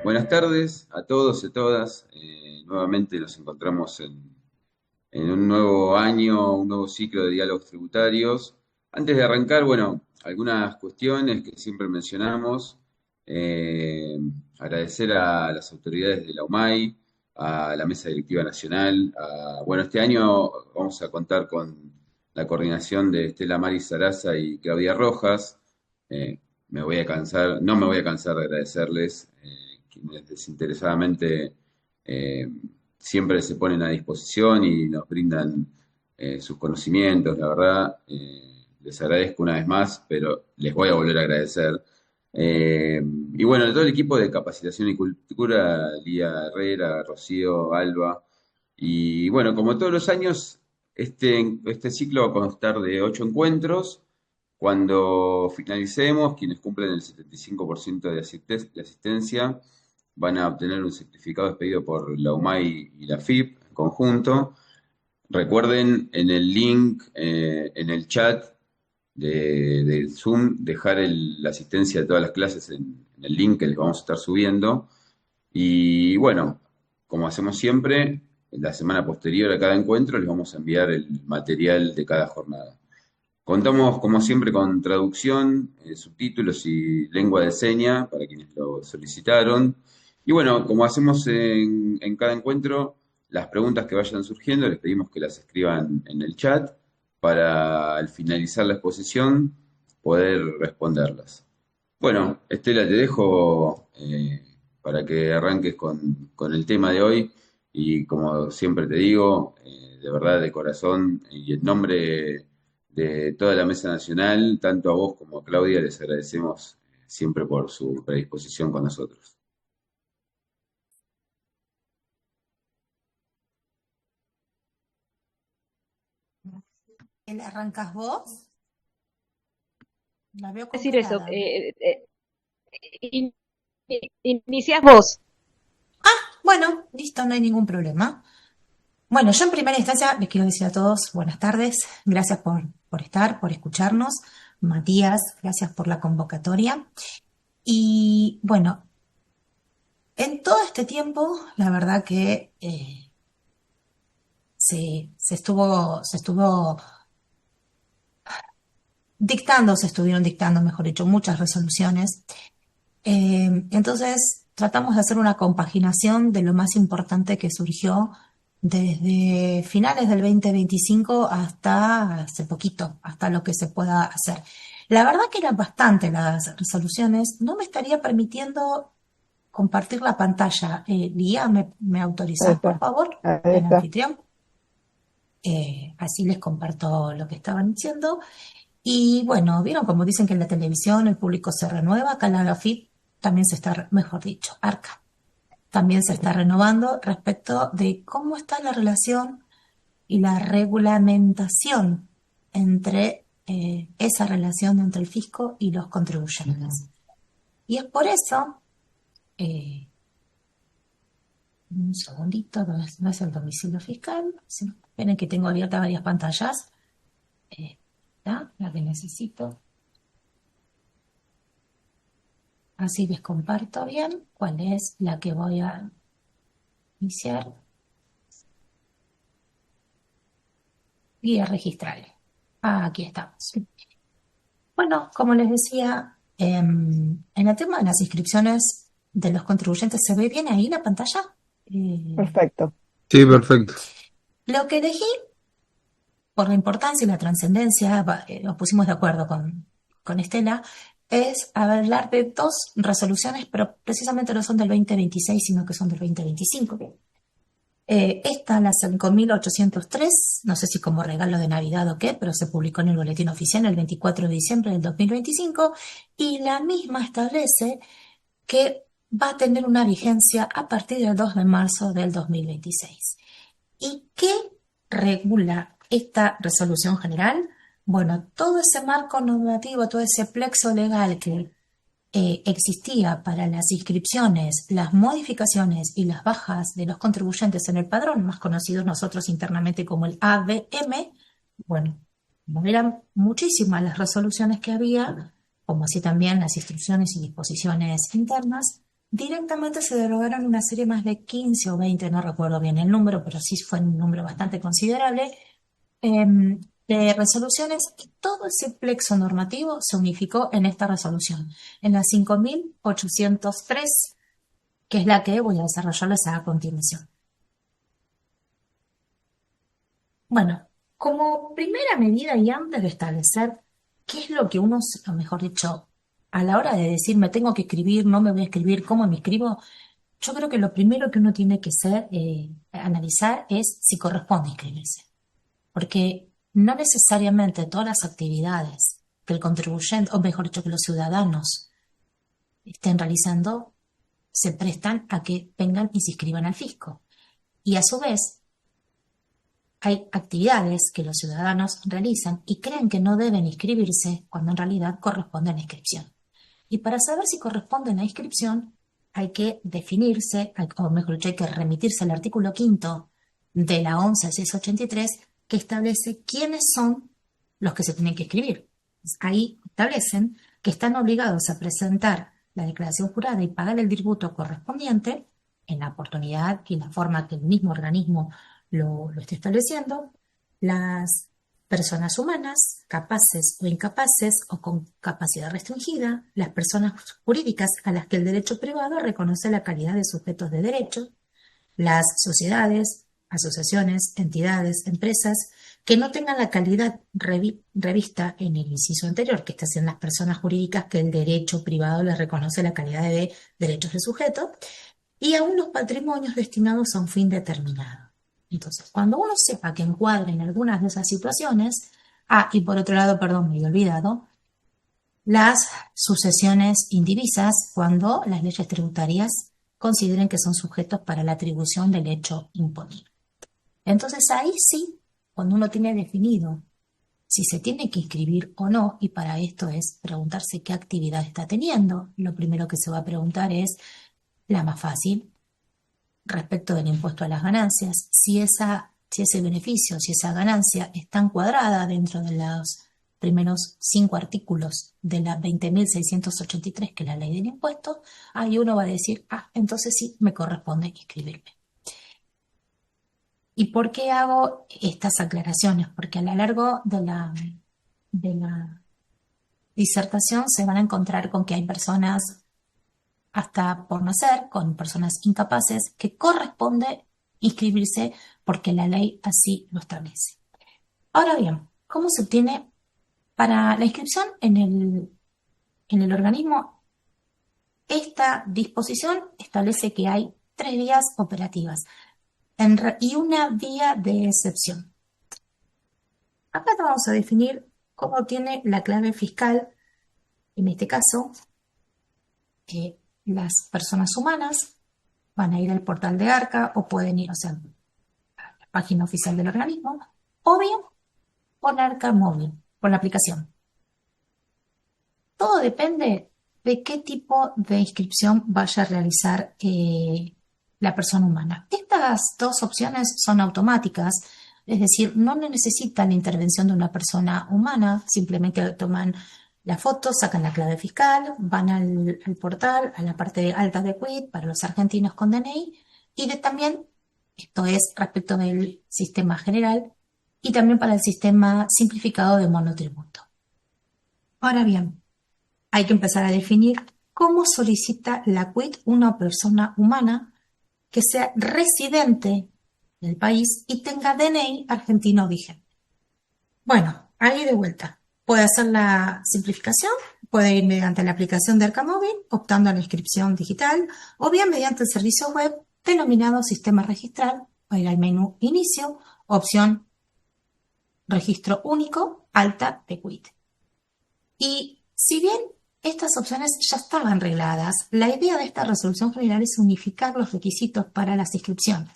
Buenas tardes a todos y todas. Nuevamente nos encontramos en un nuevo año, un nuevo ciclo de diálogos tributarios. Antes de arrancar, bueno, algunas cuestiones que siempre mencionamos. Eh, Agradecer a las autoridades de la UMAI, a la Mesa Directiva Nacional. Bueno, este año vamos a contar con la coordinación de Estela Maris Sarasa y Claudia Rojas. Eh, no me voy a cansar de agradecerles, quienes desinteresadamente eh, siempre se ponen a disposición y nos brindan sus conocimientos. La verdad, les agradezco una vez más, pero les voy a volver a agradecer. Y bueno, de todo el equipo de capacitación y cultura, Lía Herrera, Rocío, Alba. Y bueno, como todos los años, este ciclo va a constar de 8 encuentros. Cuando finalicemos, quienes cumplen el 75% de asistencia van a obtener un certificado expedido por la UMAI y la FIP en conjunto. Recuerden en el link, en el chat del Zoom, dejar la asistencia de todas las clases en el link que les vamos a estar subiendo. Y bueno, como hacemos siempre, la semana posterior a cada encuentro les vamos a enviar el material de cada jornada. Contamos, como siempre, con traducción, subtítulos y lengua de seña para quienes lo solicitaron. Y bueno, como hacemos en cada encuentro, las preguntas que vayan surgiendo les pedimos que las escriban en el chat para al finalizar la exposición poder responderlas. Bueno, Estela, te dejo para que arranques con el tema de hoy y como siempre te digo, de verdad, de corazón y en nombre de toda la Mesa Nacional, tanto a vos como a Claudia, les agradecemos siempre por su predisposición con nosotros. ¿El arrancas vos? La veo Decir eso, complicada. in- inicias vos. Bueno, listo, no hay ningún problema. Bueno, yo en primera instancia les quiero decir a todos buenas tardes. Gracias por estar, por escucharnos. Matías, gracias por la convocatoria. Y bueno, en todo este tiempo, la verdad que se estuvo dictando, se estuvieron dictando, mejor dicho, muchas resoluciones. Entonces, tratamos de hacer una compaginación de lo más importante que surgió desde finales del 2025 hasta hace poquito, hasta lo que se pueda hacer. La verdad que eran bastante las resoluciones. No me estaría permitiendo compartir la pantalla. Lía, ¿me Ahí autorizás, por está, favor? ahí El está. anfitrión. Así les comparto lo que estaban diciendo. Y bueno, vieron como dicen que en la televisión el público se renueva, acá en la AGAFIP también se está, mejor dicho, ARCA, también se está renovando respecto de cómo está la relación y la regulamentación entre esa relación entre el fisco y los contribuyentes. Y es por eso, eh, un segundito, no es el domicilio fiscal, esperen que tengo abiertas varias pantallas, ¿está? La que necesito. Así les comparto bien cuál es la que voy a iniciar y a registrar. Aquí estamos. Bueno, como les decía, en el tema de las inscripciones de los contribuyentes, ¿se ve bien ahí la pantalla? Perfecto. Sí, Bien. perfecto. Lo que elegí, por la importancia y la trascendencia, nos pusimos de acuerdo con Estela, es hablar de dos resoluciones, pero precisamente no son del 2026, sino que son del 2025. Esta, la 5.803, no sé si como regalo de Navidad o qué, pero se publicó en el boletín oficial el 24 de diciembre del 2025 y la misma establece que va a tener una vigencia a partir del 2 de marzo del 2026. ¿Y qué regula esta resolución general? Bueno, todo ese marco normativo, todo ese plexo legal que existía para las inscripciones, las modificaciones y las bajas de los contribuyentes en el padrón, más conocidos nosotros internamente como el ABM, bueno, como eran muchísimas las resoluciones que había, como así también las instrucciones y disposiciones internas, directamente se derogaron una serie más de 15 o 20, no recuerdo bien el número, pero sí fue un número bastante considerable, de resoluciones, y todo ese plexo normativo se unificó en esta resolución, en la 5.803, que es la que voy a desarrollarles a continuación. Bueno, como primera medida y antes de establecer qué es lo que uno, o mejor dicho, a la hora de decir me tengo que escribir, no me voy a escribir, cómo me escribo, yo creo que lo primero que uno tiene que analizar es si corresponde inscribirse. Porque no necesariamente todas las actividades que el contribuyente, o mejor dicho, que los ciudadanos estén realizando, se prestan a que vengan y se inscriban al fisco. Y a su vez, hay actividades que los ciudadanos realizan y creen que no deben inscribirse cuando en realidad corresponden a inscripción. Y para saber si corresponden a inscripción, hay que definirse, o mejor dicho, hay que remitirse al artículo 5 de la 11.683, que establece quiénes son los que se tienen que inscribir. Ahí establecen que están obligados a presentar la declaración jurada y pagar el tributo correspondiente en la oportunidad y la forma que el mismo organismo lo esté estableciendo, las personas humanas, capaces o incapaces o con capacidad restringida, las personas jurídicas a las que el derecho privado reconoce la calidad de sujetos de derecho, las sociedades, asociaciones, entidades, empresas que no tengan la calidad revista en el inciso anterior, que estas sean las personas jurídicas que el derecho privado les reconoce la calidad de derechos de sujeto, y aún los patrimonios destinados a un fin determinado. Entonces, cuando uno sepa que encuadra en algunas de esas situaciones, y por otro lado, perdón, me había olvidado, las sucesiones indivisas, cuando las leyes tributarias consideren que son sujetos para la atribución del hecho imponible. Entonces, ahí sí, cuando uno tiene definido si se tiene que inscribir o no, y para esto es preguntarse qué actividad está teniendo, lo primero que se va a preguntar es la más fácil, respecto del impuesto a las ganancias, si ese beneficio, si esa ganancia está encuadrada dentro de los primeros 5 artículos de la 20.683, que es la ley del impuesto, ahí uno va a decir, entonces sí, me corresponde inscribirme. ¿Y por qué hago estas aclaraciones? Porque a lo largo de la disertación se van a encontrar con que hay personas hasta por nacer, con personas incapaces, que corresponde inscribirse porque la ley así lo establece. Ahora bien, ¿cómo se obtiene para la inscripción en el organismo? Esta disposición establece que hay 3 vías operativas y una vía de excepción. Acá vamos a definir cómo tiene la clave fiscal, en este caso, las personas humanas van a ir al portal de Arca o pueden ir, a la página oficial del organismo, o bien por Arca móvil, por la aplicación. Todo depende de qué tipo de inscripción vaya a realizar la persona humana. Estas 2 opciones son automáticas, es decir, no necesitan la intervención de una persona humana, simplemente toman la foto, sacan la clave fiscal, van al portal, a la parte alta de Quit para los argentinos con DNI, y también, esto es respecto del sistema general, y también para el sistema simplificado de monotributo. Ahora bien, hay que empezar a definir cómo solicita la Quit una persona humana que sea residente del país y tenga DNI argentino vigente. Bueno, ahí de vuelta. Puede hacer la simplificación, puede ir mediante la aplicación de Arca Móvil, optando a la inscripción digital, o bien mediante el servicio web denominado Sistema Registral, o ir al menú Inicio, opción Registro Único, alta de Quit. Y si bien estas opciones ya estaban regladas, la idea de esta resolución general es unificar los requisitos para las inscripciones.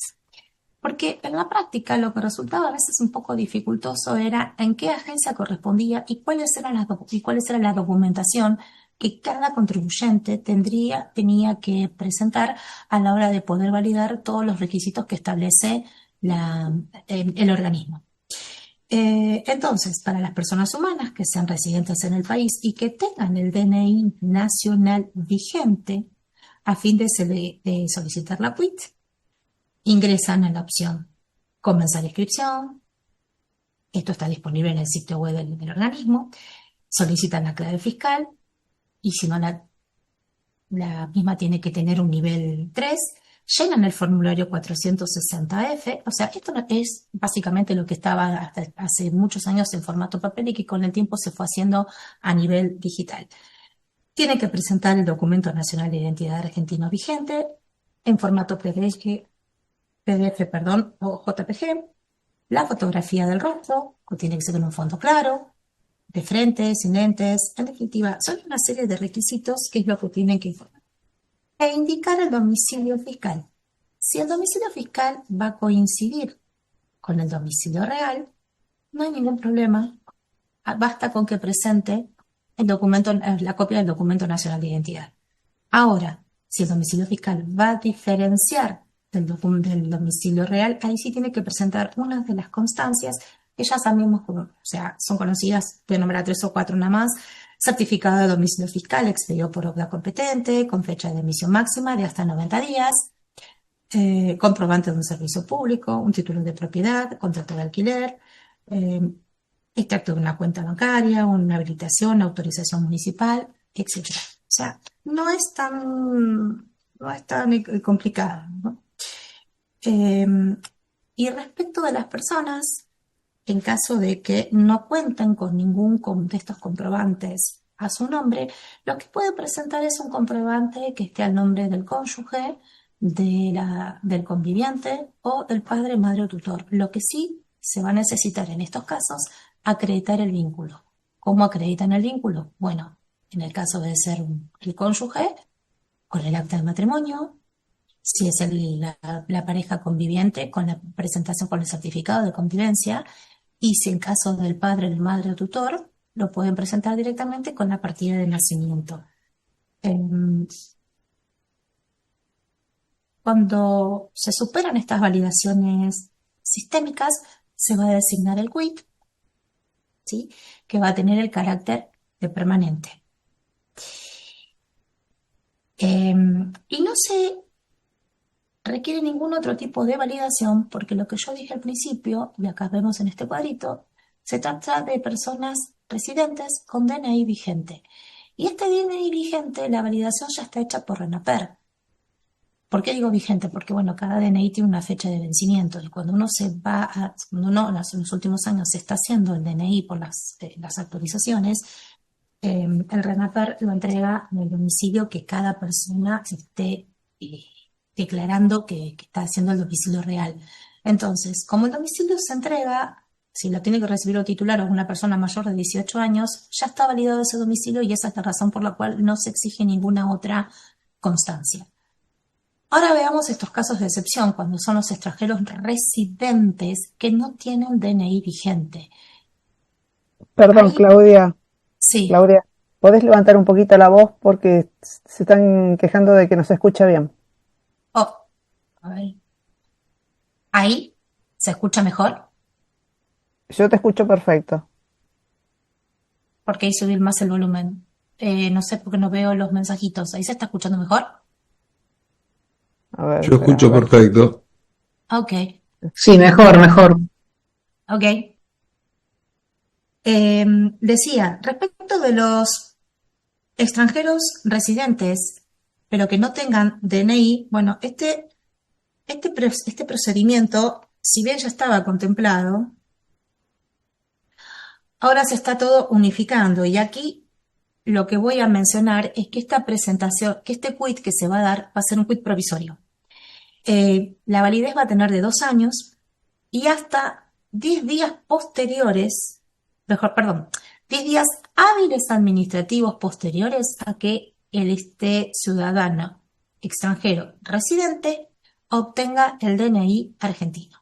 Porque en la práctica lo que resultaba a veces un poco dificultoso era en qué agencia correspondía y cuál era la documentación que cada contribuyente tenía que presentar a la hora de poder validar todos los requisitos que establece el organismo. Entonces, para las personas humanas que sean residentes en el país y que tengan el DNI nacional vigente, a fin de solicitar la quit. Ingresan en la opción comenzar inscripción. Esto está disponible en el sitio web del organismo. Solicitan la clave fiscal y si no, la misma tiene que tener un nivel 3. Llenan el formulario 460F. O sea, esto es básicamente lo que estaba hasta hace muchos años en formato papel y que con el tiempo se fue haciendo a nivel digital. Tienen que presentar el documento nacional de identidad argentino vigente en formato PDF, o JPG, la fotografía del rostro, que tiene que ser en un fondo claro, de frente, sin lentes. En definitiva, son una serie de requisitos que es lo que tienen que informar. E indicar el domicilio fiscal. Si el domicilio fiscal va a coincidir con el domicilio real, no hay ningún problema. Basta con que presente la copia del documento nacional de identidad. Ahora, si el domicilio fiscal va a diferenciar del domicilio real, ahí sí tiene que presentar una de las constancias que ya sabemos, o sea, son conocidas, voy a nombrar 3 o 4 nada más. Certificado de domicilio fiscal expedido por obra competente, con fecha de emisión máxima de hasta 90 días, comprobante de un servicio público, un título de propiedad, contrato de alquiler, extracto de una cuenta bancaria, una habilitación, autorización municipal, etc. O sea, no es tan complicado, ¿no? Y respecto de las personas, en caso de que no cuenten con ningún de estos comprobantes a su nombre, lo que puede presentar es un comprobante que esté al nombre del cónyuge, del conviviente o del padre, madre o tutor. Lo que sí se va a necesitar en estos casos, acreditar el vínculo. ¿Cómo acreditan el vínculo? Bueno, en el caso de ser el cónyuge, con el acta de matrimonio. Si es la pareja conviviente, con la presentación con el certificado de convivencia. Y si en caso del padre, del madre o tutor, lo pueden presentar directamente con la partida de nacimiento. Cuando se superan estas validaciones sistémicas, se va a designar el quit, ¿sí?, que va a tener el carácter de permanente. Y no se requiere ningún otro tipo de validación porque lo que yo dije al principio, y acá vemos en este cuadrito, se trata de personas residentes con DNI vigente. Y este DNI vigente, la validación ya está hecha por RENAPER. ¿Por qué digo vigente? Porque, bueno, cada DNI tiene una fecha de vencimiento y cuando uno en los últimos años se está haciendo el DNI por las actualizaciones, el RENAPER lo entrega en el domicilio que cada persona esté declarando que está haciendo el domicilio real. Entonces, como el domicilio se entrega, si lo tiene que recibir o titular o una persona mayor de 18 años, ya está validado ese domicilio y esa es la razón por la cual no se exige ninguna otra constancia. Ahora veamos estos casos de excepción, cuando son los extranjeros residentes que no tienen DNI vigente. Perdón, Claudia. Sí. Claudia, ¿podés levantar un poquito la voz porque se están quejando de que no se escucha bien? A ver. ¿Ahí? ¿Se escucha mejor? Yo te escucho perfecto. ¿Por qué subir más el volumen? No sé, porque no veo los mensajitos. ¿Ahí se está escuchando mejor? A ver, Yo escucho perfecto. Ok. Sí, mejor. Ok. Decía, respecto de los extranjeros residentes, pero que no tengan DNI, bueno, este procedimiento, si bien ya estaba contemplado, ahora se está todo unificando y aquí lo que voy a mencionar es que esta presentación, que este quit que se va a dar va a ser un quit provisorio. La validez va a tener de 2 años y hasta 10 días posteriores, 10 días hábiles administrativos posteriores a que este ciudadano extranjero residente obtenga el DNI argentino.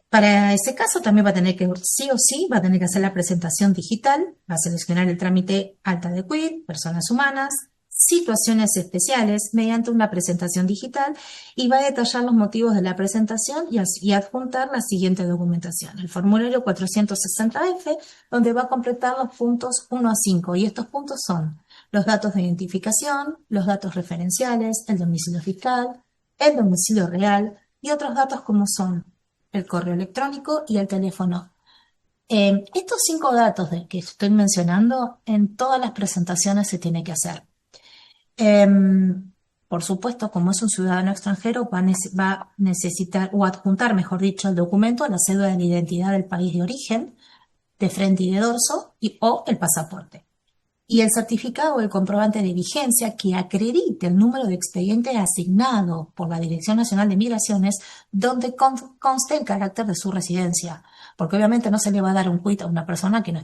Para ese caso también va a tener que, sí o sí, va a tener que hacer la presentación digital, va a seleccionar el trámite alta de quit, personas humanas, situaciones especiales mediante una presentación digital y va a detallar los motivos de la presentación y adjuntar la siguiente documentación. El formulario 460F, donde va a completar los puntos 1 a 5 y estos puntos son los datos de identificación, los datos referenciales, el domicilio fiscal, el domicilio real y otros datos como son el correo electrónico y el teléfono. Estos 5 datos que estoy mencionando en todas las presentaciones se tiene que hacer. Por supuesto, como es un ciudadano extranjero, va a necesitar o adjuntar, mejor dicho, el documento a la cédula de identidad del país de origen, de frente y de dorso, o el pasaporte. Y el certificado o el comprobante de vigencia que acredite el número de expediente asignado por la Dirección Nacional de Migraciones, donde conste el carácter de su residencia. Porque obviamente no se le va a dar un quit a una persona que no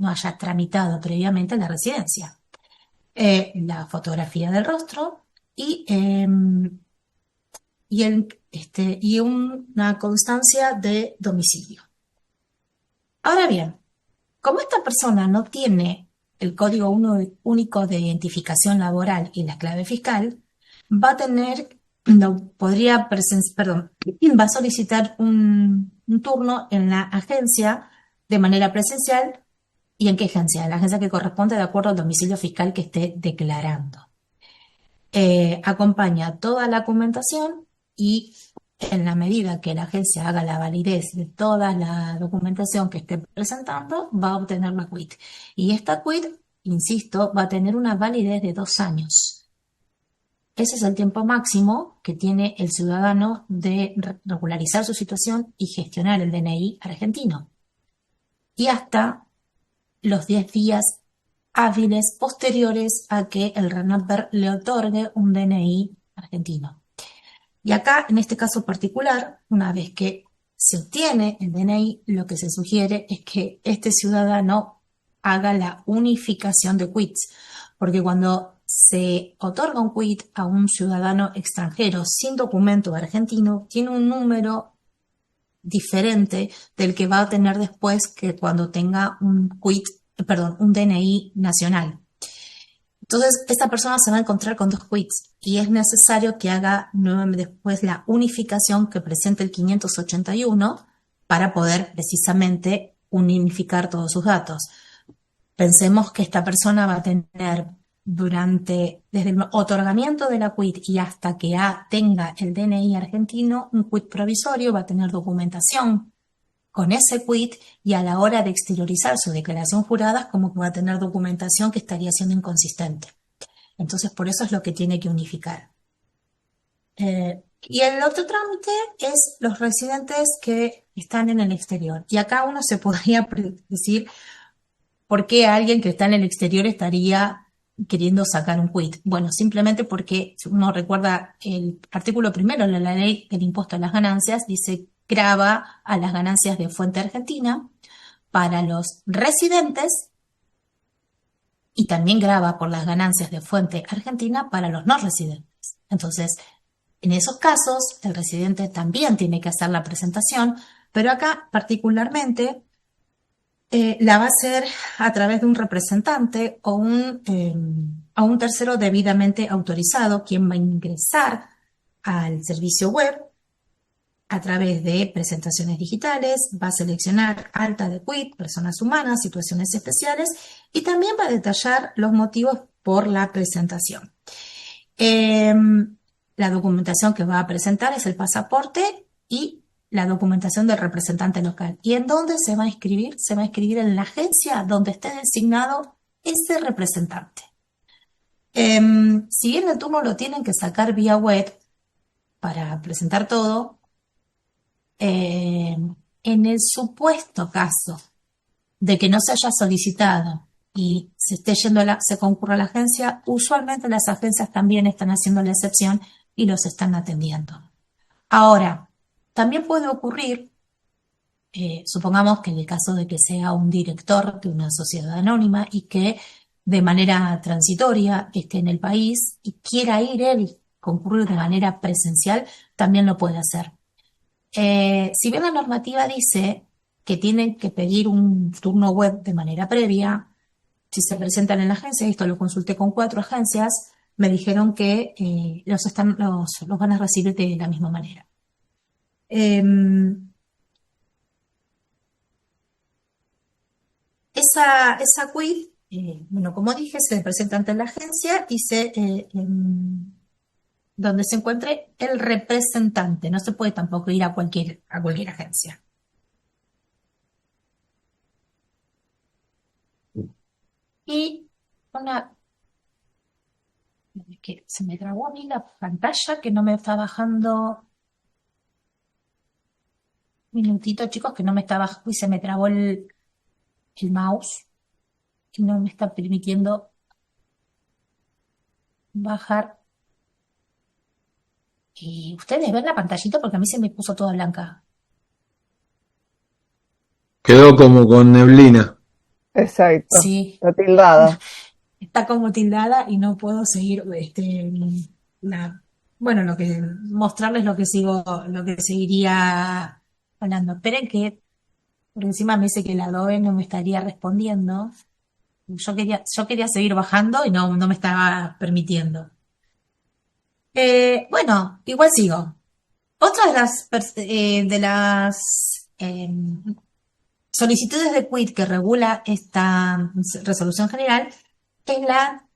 haya tramitado previamente la residencia. La fotografía del rostro y una constancia de domicilio. Ahora bien, como esta persona no tiene el código único de identificación laboral y la clave fiscal, va a solicitar un turno en la agencia de manera presencial. ¿Y en qué agencia? En la agencia que corresponde de acuerdo al domicilio fiscal que esté declarando. Acompaña toda la documentación y en la medida que la agencia haga la validez de toda la documentación que esté presentando, va a obtener la quit. Y esta quit, insisto, va a tener una validez de 2 años. Ese es el tiempo máximo que tiene el ciudadano de regularizar su situación y gestionar el DNI argentino. Y hasta los 10 días hábiles posteriores a que el RENAPER le otorgue un DNI argentino. Y acá, en este caso particular, una vez que se obtiene el DNI, lo que se sugiere es que este ciudadano haga la unificación de quits, porque cuando se otorga un quit a un ciudadano extranjero sin documento argentino, tiene un número diferente del que va a tener después que cuando tenga un DNI nacional. Entonces, esta persona se va a encontrar con 2 quits y es necesario que haga nuevamente después la unificación que presente el 581 para poder precisamente unificar todos sus datos. Pensemos que esta persona va a tener desde el otorgamiento de la quit y hasta que tenga el DNI argentino, un quit provisorio, va a tener documentación con ese quit y a la hora de exteriorizar su declaración jurada, como que va a tener documentación que estaría siendo inconsistente. Entonces, por eso es lo que tiene que unificar. Y el otro trámite es los residentes que están en el exterior. Y acá uno se podría decir por qué alguien que está en el exterior estaría queriendo sacar un quit. Bueno, simplemente porque, si uno recuerda el artículo 1 de la ley del impuesto a las ganancias, dice grava a las ganancias de fuente argentina para los residentes y también grava por las ganancias de fuente argentina para los no residentes. Entonces, en esos casos, el residente también tiene que hacer la presentación, pero acá particularmente la va a hacer a través de un representante o a un tercero debidamente autorizado, quien va a ingresar al servicio web a través de presentaciones digitales, va a seleccionar alta de quit, personas humanas, situaciones especiales y también va a detallar los motivos por la presentación. La documentación que va a presentar es el pasaporte y la documentación del representante local. ¿Y en dónde se va a inscribir? Se va a inscribir en la agencia donde esté designado ese representante. Si bien el turno lo tienen que sacar vía web para presentar todo, en el supuesto caso de que no se haya solicitado y se concurra a la agencia, usualmente las agencias también están haciendo la excepción y los están atendiendo. Ahora, también puede ocurrir, supongamos que en el caso de que sea un director de una sociedad anónima y que de manera transitoria esté en el país y quiera ir él concurrir de manera presencial, también lo puede hacer. Si bien la normativa dice que tienen que pedir un turno web de manera previa, si se presentan en la agencia, esto lo consulté con 4 agencias, me dijeron que los van a recibir de la misma manera. Esa quit Bueno, como dije, se presenta ante la agencia y donde se encuentre el representante. No se puede tampoco ir a cualquier agencia. Y una, que se me trabó a mí la pantalla que no me está bajando. Minutito, chicos, que no me está bajando y se me trabó el mouse y no me está permitiendo bajar. Y ustedes ven la pantallita porque a mí se me puso toda blanca. Quedó como con neblina. Exacto. Sí, Está tildada. está como tildada y no puedo seguir bueno, mostrarles lo que seguiría hablando. Esperen que por encima me dice que el Adobe no me estaría respondiendo. Yo quería seguir bajando y no me estaba permitiendo. Bueno, igual sigo. Otra de las solicitudes de quit que regula esta resolución general es la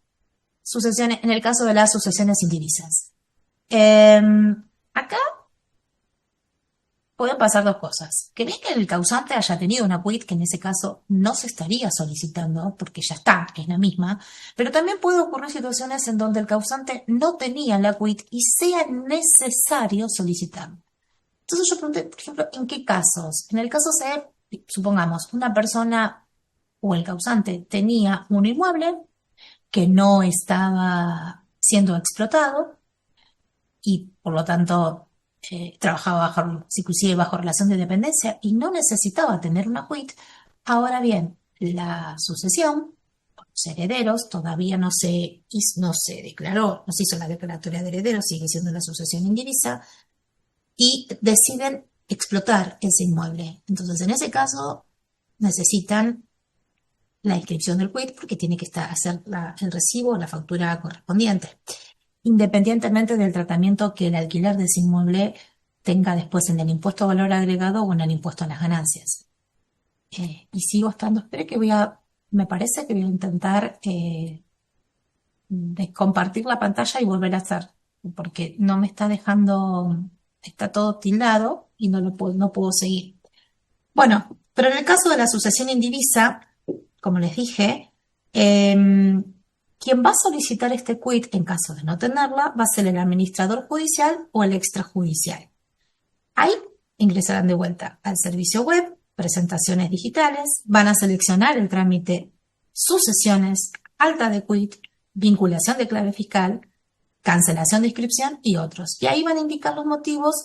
sucesión, en el caso de las sucesiones indivisas. Acá pueden pasar dos cosas. Que ves que el causante haya tenido una quit, que en ese caso no se estaría solicitando, porque ya está, es la misma, pero también puede ocurrir situaciones en donde el causante no tenía la quit y sea necesario solicitarlo. Entonces yo pregunté, por ejemplo, ¿en qué casos? En el caso supongamos, una persona o el causante tenía un inmueble que no estaba siendo explotado y por lo tanto trabajaba inclusive bajo relación de dependencia y no necesitaba tener una quit. Ahora bien, la sucesión, los herederos todavía no se declaró, no se hizo la declaratoria de herederos, sigue siendo la sucesión indivisa, y deciden explotar ese inmueble. Entonces, en ese caso, necesitan la inscripción del quit porque tiene que hacer el recibo o la factura correspondiente, independientemente del tratamiento que el alquiler de ese inmueble tenga después en el impuesto a valor agregado o en el impuesto a las ganancias. Y sigo estando, me parece que voy a intentar compartir la pantalla y volver a hacer, porque no me está dejando, está todo tildado y no puedo seguir. Bueno, pero en el caso de la sucesión indivisa, como les dije, quien va a solicitar este quit en caso de no tenerla va a ser el administrador judicial o el extrajudicial. Ahí ingresarán de vuelta al servicio web, presentaciones digitales, van a seleccionar el trámite sucesiones, alta de quit, vinculación de clave fiscal, cancelación de inscripción y otros. Y ahí van a indicar los motivos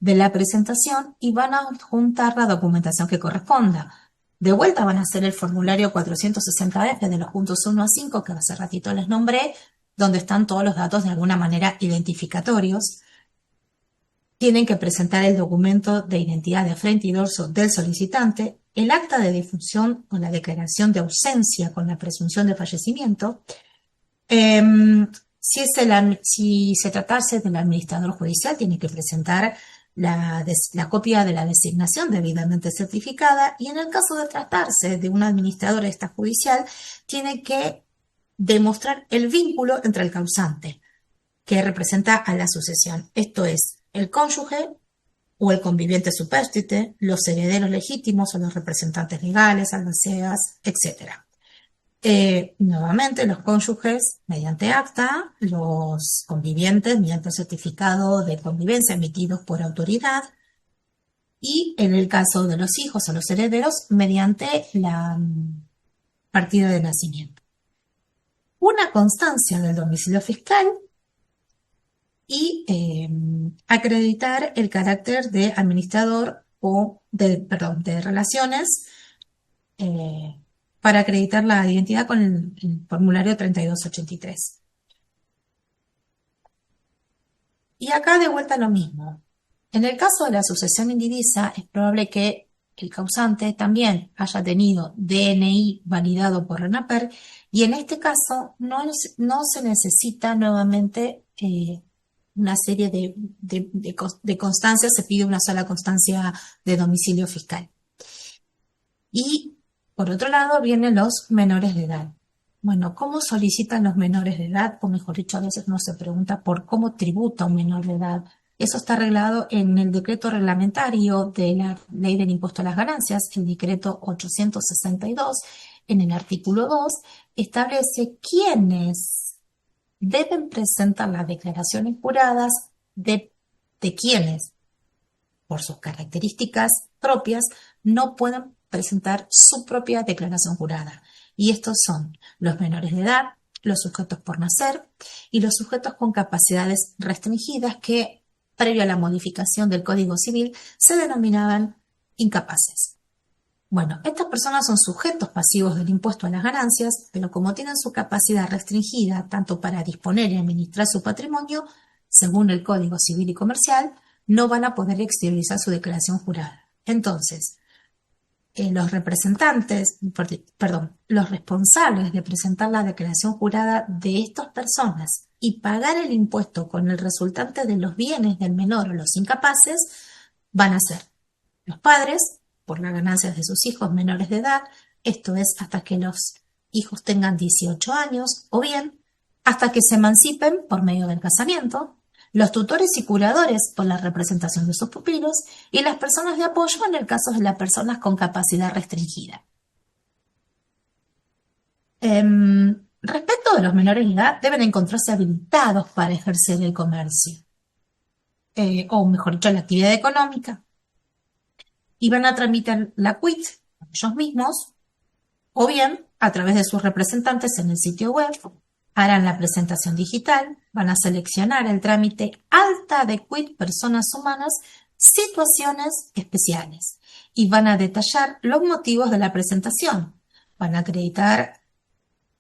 de la presentación y van a juntar la documentación que corresponda. De vuelta van a hacer el formulario 460F de los puntos 1 a 5, que hace ratito les nombré, donde están todos los datos de alguna manera identificatorios. Tienen que presentar el documento de identidad de frente y dorso del solicitante, el acta de defunción o la declaración de ausencia con la presunción de fallecimiento. Si se tratase del administrador judicial, tiene que presentar la copia de la designación debidamente certificada, y en el caso de tratarse de un administrador extrajudicial, tiene que demostrar el vínculo entre el causante que representa a la sucesión. Esto es el cónyuge o el conviviente supérstite, los herederos legítimos o los representantes legales, albaceas, etc. Nuevamente, los cónyuges mediante acta, los convivientes mediante certificado de convivencia emitidos por autoridad, y en el caso de los hijos o los herederos, mediante la partida de nacimiento. Una constancia del domicilio fiscal y acreditar el carácter de administrador o de relaciones, para acreditar la identidad con el formulario 3283. Y acá de vuelta lo mismo. En el caso de la sucesión indivisa, es probable que el causante también haya tenido DNI validado por RENAPER, y en este caso no se necesita nuevamente una serie de constancias, se pide una sola constancia de domicilio fiscal. Y por otro lado vienen los menores de edad. Bueno, ¿cómo solicitan los menores de edad? O mejor dicho, a veces uno se pregunta por cómo tributa un menor de edad. Eso está arreglado en el decreto reglamentario de la Ley del Impuesto a las Ganancias, el decreto 862, en el artículo 2, establece quiénes deben presentar las declaraciones juradas de quienes, por sus características propias, no pueden presentar su propia declaración jurada. Y estos son los menores de edad, los sujetos por nacer y los sujetos con capacidades restringidas que, previo a la modificación del Código Civil, se denominaban incapaces. Bueno, estas personas son sujetos pasivos del impuesto a las ganancias, pero como tienen su capacidad restringida tanto para disponer y administrar su patrimonio, según el Código Civil y Comercial, no van a poder exteriorizar su declaración jurada. Entonces, los representantes, los responsables de presentar la declaración jurada de estas personas y pagar el impuesto con el resultante de los bienes del menor o los incapaces van a ser los padres, por las ganancias de sus hijos menores de edad, esto es hasta que los hijos tengan 18 años, o bien hasta que se emancipen por medio del casamiento, los tutores y curadores por la representación de sus pupilos y las personas de apoyo en el caso de las personas con capacidad restringida. Respecto de los menores de edad, deben encontrarse habilitados para ejercer el comercio, o mejor dicho, la actividad económica, y van a tramitar la CUIT ellos mismos, o bien a través de sus representantes en el sitio web. Harán la presentación digital, van a seleccionar el trámite alta de quit personas humanas, situaciones especiales, y van a detallar los motivos de la presentación. Van a acreditar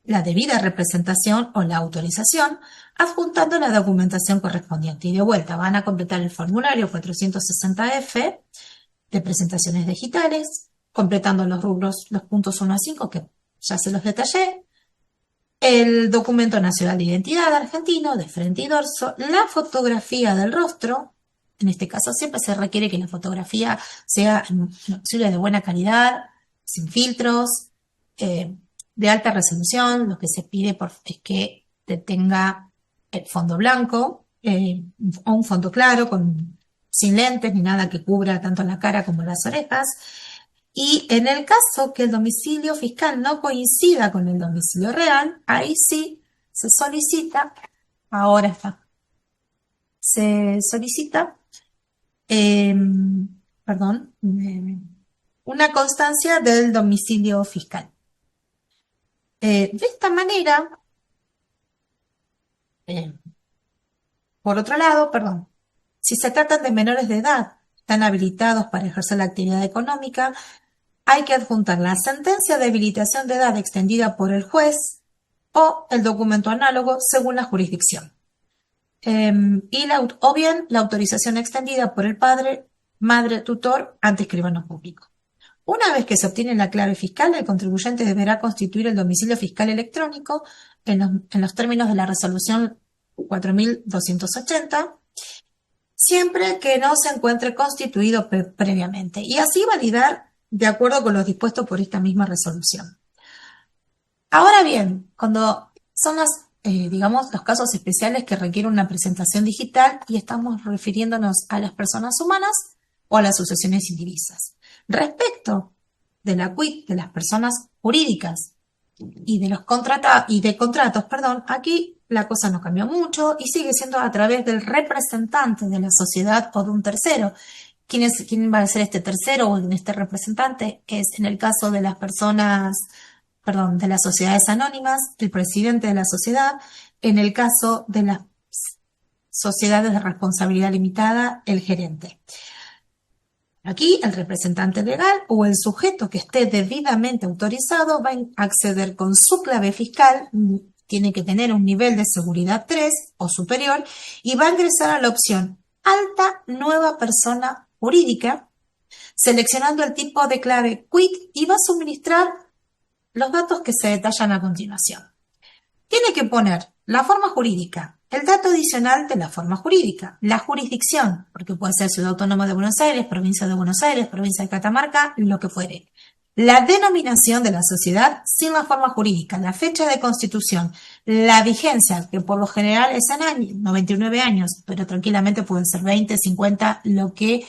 la debida representación o la autorización, adjuntando la documentación correspondiente. Y de vuelta van a completar el formulario 460F de presentaciones digitales, completando los rubros, los puntos 1 a 5, que ya se los detallé, el documento nacional de identidad argentino de frente y dorso, la fotografía del rostro. En este caso siempre se requiere que la fotografía sea de buena calidad, sin filtros, de alta resolución. Lo que se pide es que tenga el fondo blanco o un fondo claro, sin lentes ni nada que cubra tanto la cara como las orejas. Y en el caso que el domicilio fiscal no coincida con el domicilio real, ahí sí se solicita, una constancia del domicilio fiscal. De esta manera, por otro lado, si se tratan de menores de edad, están habilitados para ejercer la actividad económica, hay que adjuntar la sentencia de habilitación de edad extendida por el juez o el documento análogo según la jurisdicción. O bien la autorización extendida por el padre, madre, tutor ante escribano público. Una vez que se obtiene la clave fiscal, el contribuyente deberá constituir el domicilio fiscal electrónico en los términos de la resolución 4280, siempre que no se encuentre constituido previamente, y así validar de acuerdo con lo dispuesto por esta misma resolución. Ahora bien, cuando son los casos especiales que requieren una presentación digital, y estamos refiriéndonos a las personas humanas o a las sucesiones indivisas. Respecto de la quit de las personas jurídicas y de contratos, aquí la cosa no cambió mucho y sigue siendo a través del representante de la sociedad o de un tercero. ¿Quién va a ser este tercero o este representante? Es en el caso de las de las sociedades anónimas, el presidente de la sociedad. En el caso de las sociedades de responsabilidad limitada, el gerente. Aquí el representante legal o el sujeto que esté debidamente autorizado va a acceder con su clave fiscal, tiene que tener un nivel de seguridad 3 o superior, y va a ingresar a la opción alta nueva persona jurídica, seleccionando el tipo de clave quit, y va a suministrar los datos que se detallan a continuación. Tiene que poner la forma jurídica, el dato adicional de la forma jurídica, la jurisdicción, porque puede ser Ciudad Autónoma de Buenos Aires, Provincia de Buenos Aires, Provincia de Catamarca, lo que fuere, la denominación de la sociedad sin la forma jurídica, la fecha de constitución, la vigencia, que por lo general es en años, 99 años, pero tranquilamente pueden ser 20, 50, lo que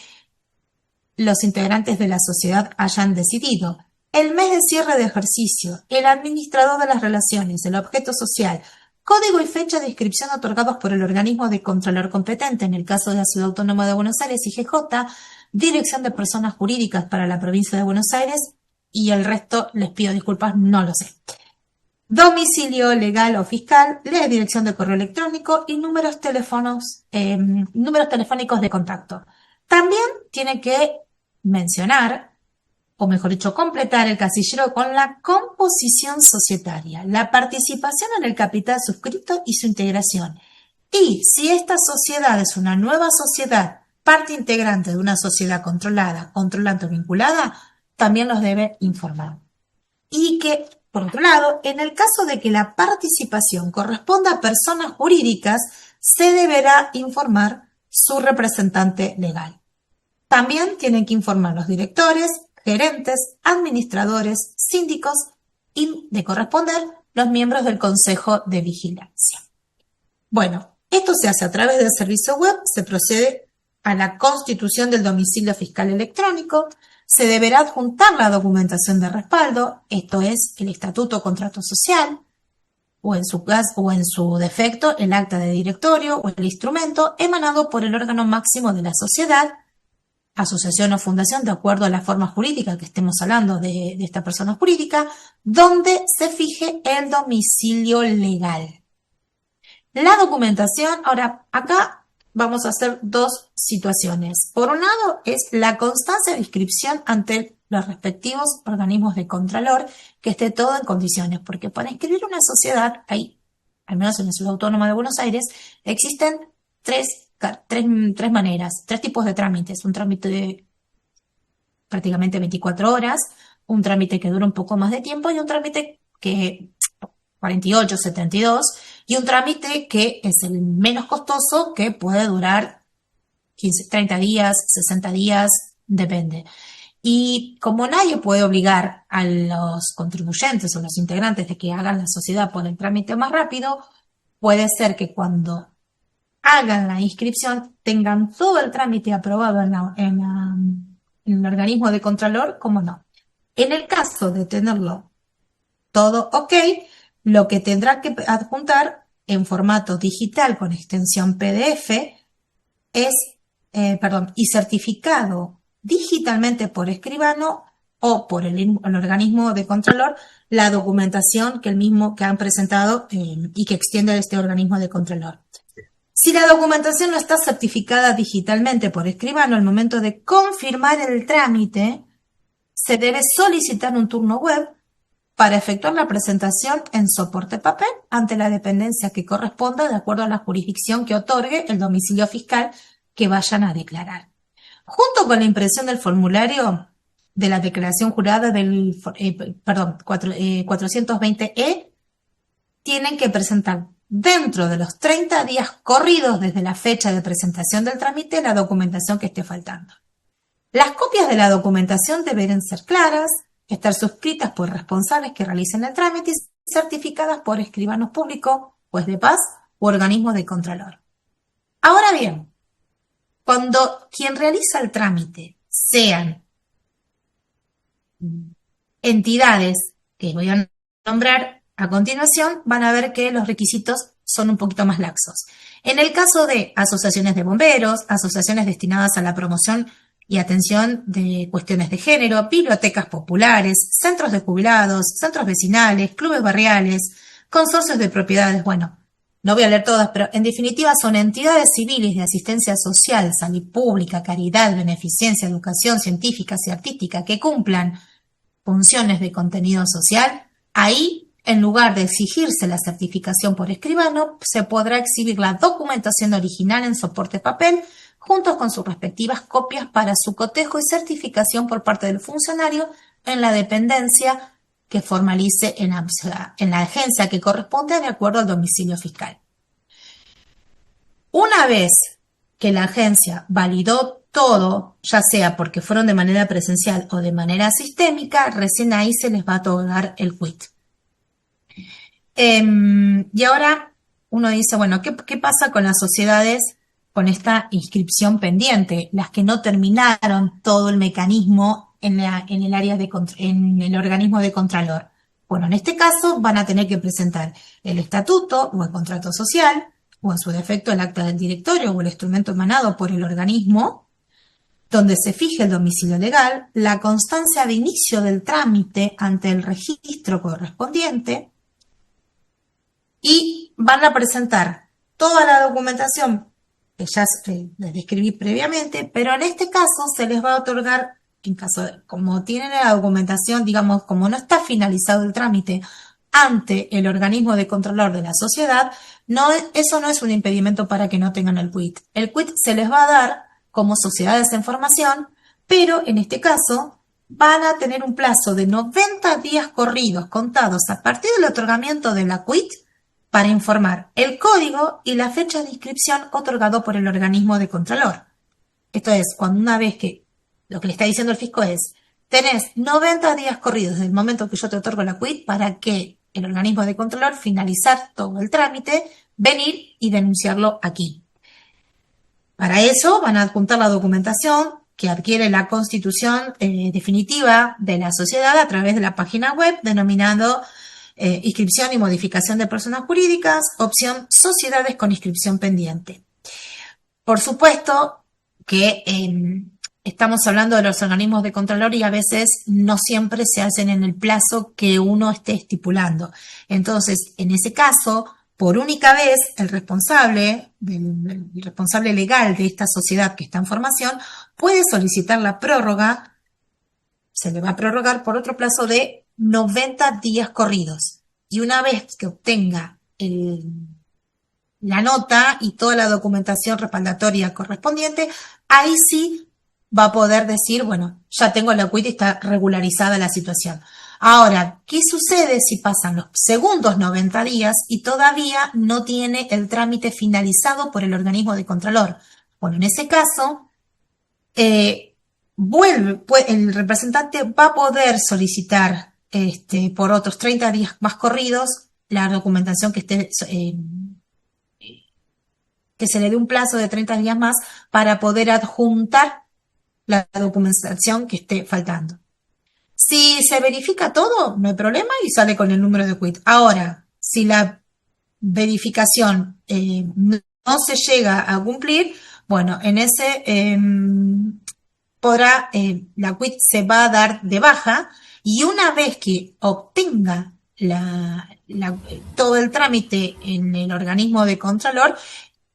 los integrantes de la sociedad hayan decidido. El mes de cierre de ejercicio, el administrador de las relaciones, el objeto social, código y fecha de inscripción otorgados por el organismo de contralor competente, en el caso de la Ciudad Autónoma de Buenos Aires, IGJ, dirección de personas jurídicas para la provincia de Buenos Aires, y el resto, les pido disculpas, no lo sé. Domicilio legal o fiscal, la dirección de correo electrónico y números telefónicos de contacto. También tiene que mencionar, o mejor dicho, completar el casillero con la composición societaria, la participación en el capital suscrito y su integración. Y si esta sociedad es una nueva sociedad, parte integrante de una sociedad controlada, controlante o vinculada, también los debe informar. Y que, por otro lado, en el caso de que la participación corresponda a personas jurídicas, se deberá informar su representante legal. También tienen que informar los directores, gerentes, administradores, síndicos y, de corresponder, los miembros del Consejo de Vigilancia. Bueno, esto se hace a través del servicio web, se procede a la constitución del domicilio fiscal electrónico, se deberá adjuntar la documentación de respaldo, esto es, el estatuto o contrato social, o en su caso, o en su defecto, el acta de directorio o el instrumento emanado por el órgano máximo de la sociedad, asociación o fundación, de acuerdo a la forma jurídica que estemos hablando de esta persona jurídica, donde se fije el domicilio legal. La documentación, ahora acá vamos a hacer dos situaciones. Por un lado es la constancia de inscripción ante los respectivos organismos de contralor, que esté todo en condiciones, porque para inscribir una sociedad, ahí, al menos en la Ciudad Autónoma de Buenos Aires, existen tres maneras, tres tipos de trámites. Un trámite de prácticamente 24 horas, un trámite que dura un poco más de tiempo y un trámite que 48, 72, y un trámite que es el menos costoso, que puede durar 15, 30 días, 60 días, depende. Y como nadie puede obligar a los contribuyentes o los integrantes de que hagan la sociedad por el trámite más rápido, puede ser que cuando hagan la inscripción tengan todo el trámite aprobado en el organismo de contralor, como no. En el caso de tenerlo todo ok, lo que tendrá que adjuntar en formato digital con extensión PDF es, y certificado digitalmente por escribano o por el organismo de contralor, la documentación que han presentado y que extiende este organismo de contralor. Si la documentación no está certificada digitalmente por escribano, al momento de confirmar el trámite, se debe solicitar un turno web para efectuar la presentación en soporte papel ante la dependencia que corresponda de acuerdo a la jurisdicción que otorgue el domicilio fiscal que vayan a declarar. Junto con la impresión del formulario de la declaración jurada del 420E, tienen que presentar dentro de los 30 días corridos desde la fecha de presentación del trámite la documentación que esté faltando. Las copias de la documentación deberán ser claras, estar suscritas por responsables que realicen el trámite y certificadas por escribanos públicos, juez de paz u organismos de contralor. Ahora bien, cuando quien realiza el trámite sean entidades que voy a nombrar a continuación, van a ver que los requisitos son un poquito más laxos. En el caso de asociaciones de bomberos, asociaciones destinadas a la promoción y atención de cuestiones de género, bibliotecas populares, centros de jubilados, centros vecinales, clubes barriales, consorcios de propiedades, bueno, no voy a leer todas, pero en definitiva son entidades civiles de asistencia social, salud pública, caridad, beneficencia, educación científica y artística que cumplan funciones de contenido social. Ahí, en lugar de exigirse la certificación por escribano, se podrá exhibir la documentación original en soporte papel, junto con sus respectivas copias para su cotejo y certificación por parte del funcionario en la dependencia que formalice en la agencia que corresponde de acuerdo al domicilio fiscal. Una vez que la agencia validó todo, ya sea porque fueron de manera presencial o de manera sistémica, recién ahí se les va a otorgar el quit. Y ahora uno dice, bueno, ¿qué pasa con las sociedades con esta inscripción pendiente? Las que no terminaron todo el mecanismo en el área en el organismo de contralor. Bueno, en este caso van a tener que presentar el estatuto o el contrato social, o en su defecto el acta del directorio o el instrumento emanado por el organismo, donde se fije el domicilio legal, la constancia de inicio del trámite ante el registro correspondiente, y van a presentar toda la documentación que ya les describí previamente, pero en este caso se les va a otorgar, en caso de, como tienen la documentación, digamos, como no está finalizado el trámite ante el organismo de controlor de la sociedad, eso no es un impedimento para que no tengan el quit. El quit se les va a dar como sociedades en formación, pero en este caso van a tener un plazo de 90 días corridos contados a partir del otorgamiento de la quit para informar el código y la fecha de inscripción otorgado por el organismo de contralor. Esto es, cuando una vez que lo que le está diciendo el fisco es, tenés 90 días corridos desde el momento que yo te otorgo la quit para que el organismo de contralor finalizar todo el trámite, venir y denunciarlo aquí. Para eso van a adjuntar la documentación que adquiere la constitución definitiva de la sociedad a través de la página web denominado inscripción y modificación de personas jurídicas, opción sociedades con inscripción pendiente. Por supuesto que estamos hablando de los organismos de contralor y a veces no siempre se hacen en el plazo que uno esté estipulando. Entonces, en ese caso, por única vez, el responsable legal de esta sociedad que está en formación puede solicitar la prórroga, se le va a prorrogar por otro plazo de 90 días corridos. Y una vez que obtenga la nota y toda la documentación respaldatoria correspondiente, ahí sí va a poder decir, bueno, ya tengo la quit y está regularizada la situación. Ahora, ¿qué sucede si pasan los segundos 90 días y todavía no tiene el trámite finalizado por el organismo de contralor? Bueno, en ese caso, el representante va a poder solicitar por otros 30 días más corridos la documentación que esté que se le dé un plazo de 30 días más para poder adjuntar la documentación que esté faltando. Si se verifica todo, no hay problema y sale con el número de quit. Ahora, si la verificación no se llega a cumplir, bueno, en ese la quit se va a dar de baja y una vez que obtenga todo el trámite en el organismo de contralor,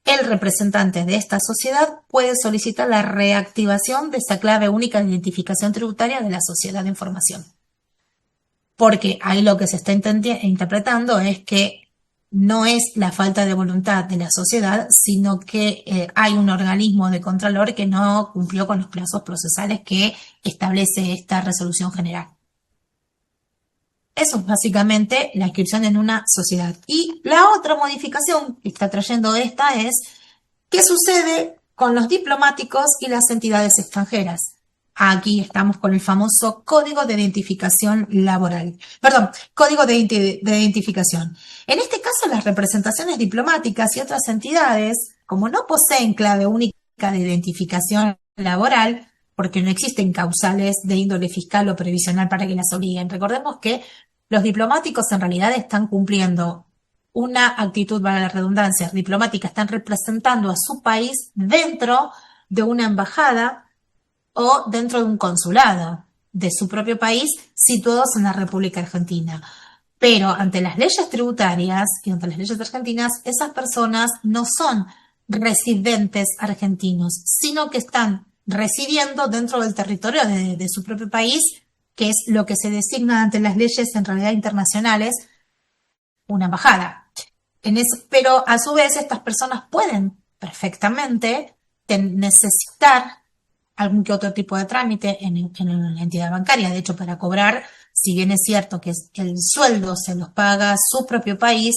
el representante de esta sociedad puede solicitar la reactivación de esa clave única de identificación tributaria de la sociedad en formación. Porque ahí lo que se está interpretando es que no es la falta de voluntad de la sociedad, sino que hay un organismo de contralor que no cumplió con los plazos procesales que establece esta resolución general. Eso es básicamente la inscripción en una sociedad. Y la otra modificación que está trayendo esta es ¿qué sucede con los diplomáticos y las entidades extranjeras? Aquí estamos con el famoso Código de Identificación Laboral. Perdón, Código de Identificación. En este caso, las representaciones diplomáticas y otras entidades, como no poseen clave única de identificación laboral, porque no existen causales de índole fiscal o previsional para que las obliguen. Recordemos que los diplomáticos en realidad están cumpliendo una actitud, para la redundancia, diplomática, están representando a su país dentro de una embajada o dentro de un consulado de su propio país situados en la República Argentina. Pero ante las leyes tributarias y ante las leyes argentinas, esas personas no son residentes argentinos, sino que están residiendo dentro del territorio de su propio país, que es lo que se designa ante las leyes en realidad internacionales una embajada. Pero a su vez estas personas pueden perfectamente necesitar algún que otro tipo de trámite en la entidad bancaria. De hecho, para cobrar, si bien es cierto que el sueldo se los paga su propio país,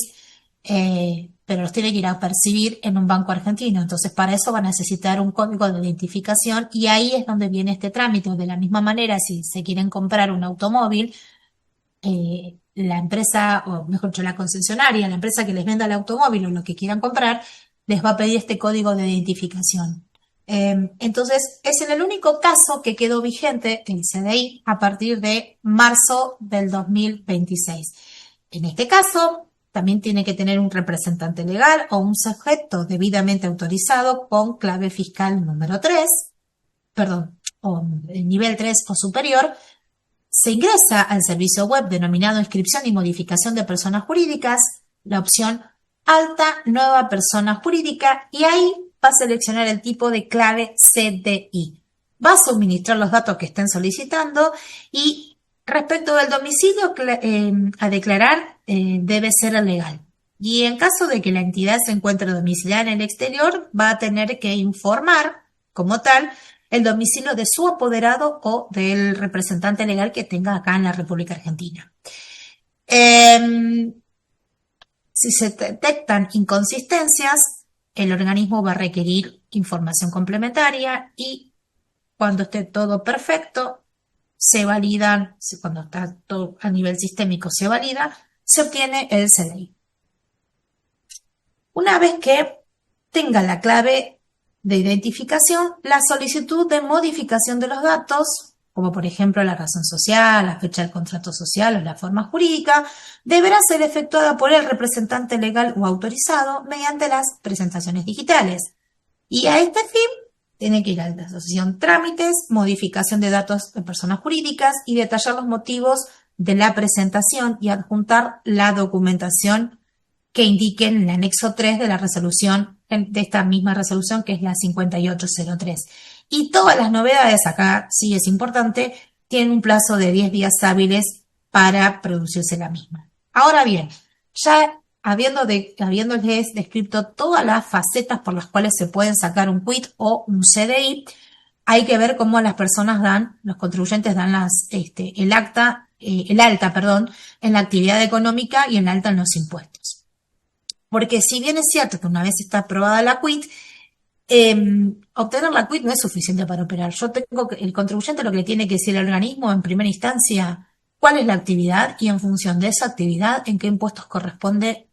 pero los tiene que ir a percibir en un banco argentino. Entonces, para eso va a necesitar un código de identificación y ahí es donde viene este trámite. De la misma manera, si se quieren comprar un automóvil, la empresa, o mejor dicho, la concesionaria, la empresa que les venda el automóvil o lo que quieran comprar, les va a pedir este código de identificación. Entonces, es en el único caso que quedó vigente el CDI a partir de marzo del 2026. En este caso, también tiene que tener un representante legal o un sujeto debidamente autorizado con clave fiscal número 3, perdón, o nivel 3 o superior. Se ingresa al servicio web denominado Inscripción y Modificación de Personas Jurídicas, la opción Alta Nueva Persona Jurídica, y ahí va a seleccionar el tipo de clave CDI. Va a suministrar los datos que estén solicitando y respecto del domicilio a declarar debe ser legal. Y en caso de que la entidad se encuentre domiciliada en el exterior, va a tener que informar como tal el domicilio de su apoderado o del representante legal que tenga acá en la República Argentina. Si se detectan inconsistencias, el organismo va a requerir información complementaria y cuando esté todo perfecto, se validan, cuando está todo a nivel sistémico se valida, se obtiene el CDI. Una vez que tenga la clave de identificación, la solicitud de modificación de los datos, como por ejemplo la razón social, la fecha del contrato social o la forma jurídica, deberá ser efectuada por el representante legal o autorizado mediante las presentaciones digitales. Y a este fin, tiene que ir a la asociación Trámites, modificación de datos de personas jurídicas y detallar los motivos de la presentación y adjuntar la documentación que indique en el anexo 3 de la resolución, de esta misma resolución que es la 5803. Y todas las novedades, acá sí es importante, tienen un plazo de 10 días hábiles para producirse la misma. Ahora bien, ya habiéndoles descrito todas las facetas por las cuales se pueden sacar un quit o un CDI, hay que ver cómo las personas los contribuyentes dan el alta, en la actividad económica y el alta en los impuestos. Porque si bien es cierto que una vez está aprobada la quit, obtener la quit no es suficiente para operar. El contribuyente lo que tiene que decir al organismo en primera instancia, cuál es la actividad y en función de esa actividad, en qué impuestos corresponde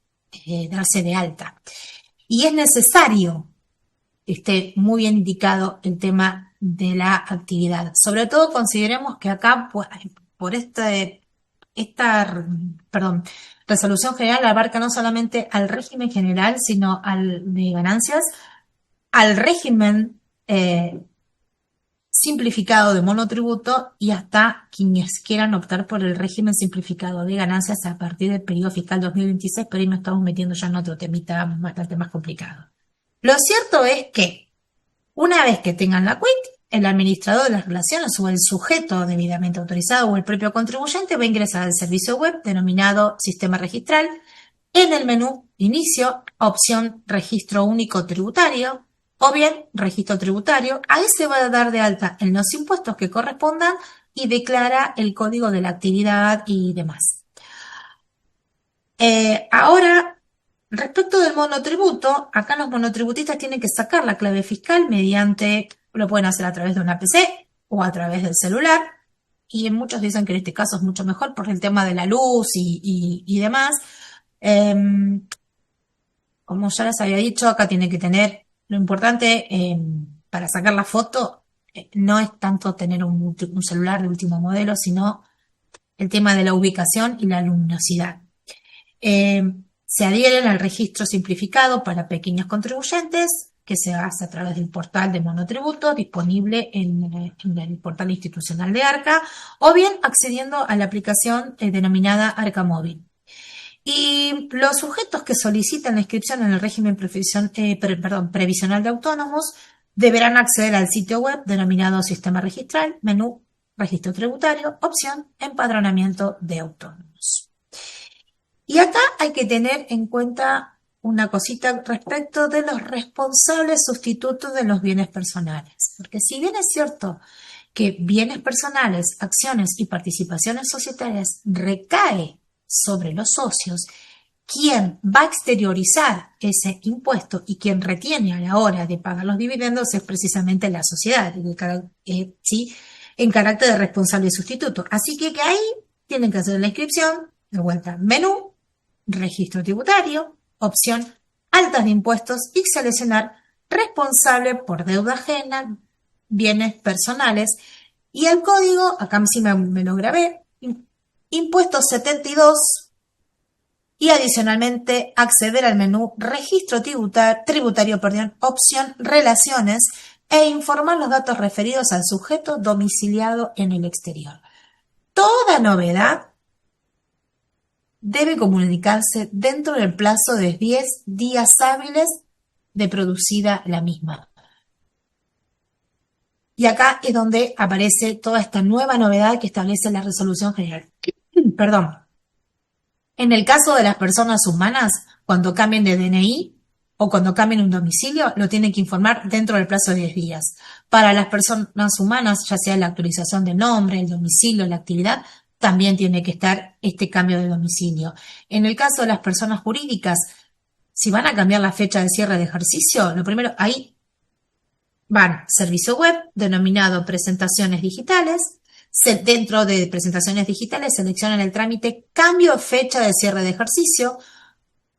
darse de alta. Y es necesario que esté muy bien indicado el tema de la actividad. Sobre todo consideremos que acá, por esta resolución general abarca no solamente al régimen general, sino de ganancias, al régimen simplificado de monotributo y hasta quienes quieran optar por el régimen simplificado de ganancias a partir del periodo fiscal 2026, pero ahí nos estamos metiendo ya en otro temita bastante más complicado. Lo cierto es que una vez que tengan la quit, el administrador de las relaciones o el sujeto debidamente autorizado o el propio contribuyente va a ingresar al servicio web denominado Sistema Registral. En el menú Inicio, opción Registro Único Tributario o bien Registro Tributario. Ahí se va a dar de alta en los impuestos que correspondan y declara el código de la actividad y demás. Ahora, respecto del monotributo, acá los monotributistas tienen que sacar la clave fiscal lo pueden hacer a través de una PC o a través del celular, y muchos dicen que en este caso es mucho mejor por el tema de la luz y demás. Como ya les había dicho, acá tiene que tener, lo importante para sacar la foto, no es tanto tener un celular de último modelo, sino el tema de la ubicación y la luminosidad. Se adhieren al registro simplificado para pequeños contribuyentes, que se hace a través del portal de monotributo, disponible en el portal institucional de Arca, o bien accediendo a la aplicación denominada Arca Móvil. Y los sujetos que solicitan la inscripción en el régimen previsional de autónomos deberán acceder al sitio web denominado Sistema Registral, menú Registro Tributario, opción Empadronamiento de Autónomos. Y acá hay que tener en cuenta una cosita respecto de los responsables sustitutos de los bienes personales. Porque si bien es cierto que bienes personales, acciones y participaciones societarias recae sobre los socios, quien va a exteriorizar ese impuesto y quien retiene a la hora de pagar los dividendos es precisamente la sociedad, ¿sí? En carácter de responsable sustituto. Así que ahí tienen que hacer la inscripción, de vuelta, menú, registro tributario, opción altas de impuestos y seleccionar responsable por deuda ajena, bienes personales. Y el código, acá sí me lo grabé, impuesto 72, y adicionalmente acceder al menú registro tributario, opción relaciones, e informar los datos referidos al sujeto domiciliado en el exterior. Toda novedad debe comunicarse dentro del plazo de 10 días hábiles de producida la misma. Y acá es donde aparece toda esta nueva novedad que establece la resolución general. Perdón. En el caso de las personas humanas, cuando cambien de DNI o cuando cambien un domicilio, lo tienen que informar dentro del plazo de 10 días. Para las personas humanas, ya sea la actualización del nombre, el domicilio, la actividad, también tiene que estar este cambio de domicilio. En el caso de las personas jurídicas, si van a cambiar la fecha de cierre de ejercicio, lo primero, ahí van servicio web, denominado presentaciones digitales. Dentro de presentaciones digitales seleccionan el trámite cambio de fecha de cierre de ejercicio,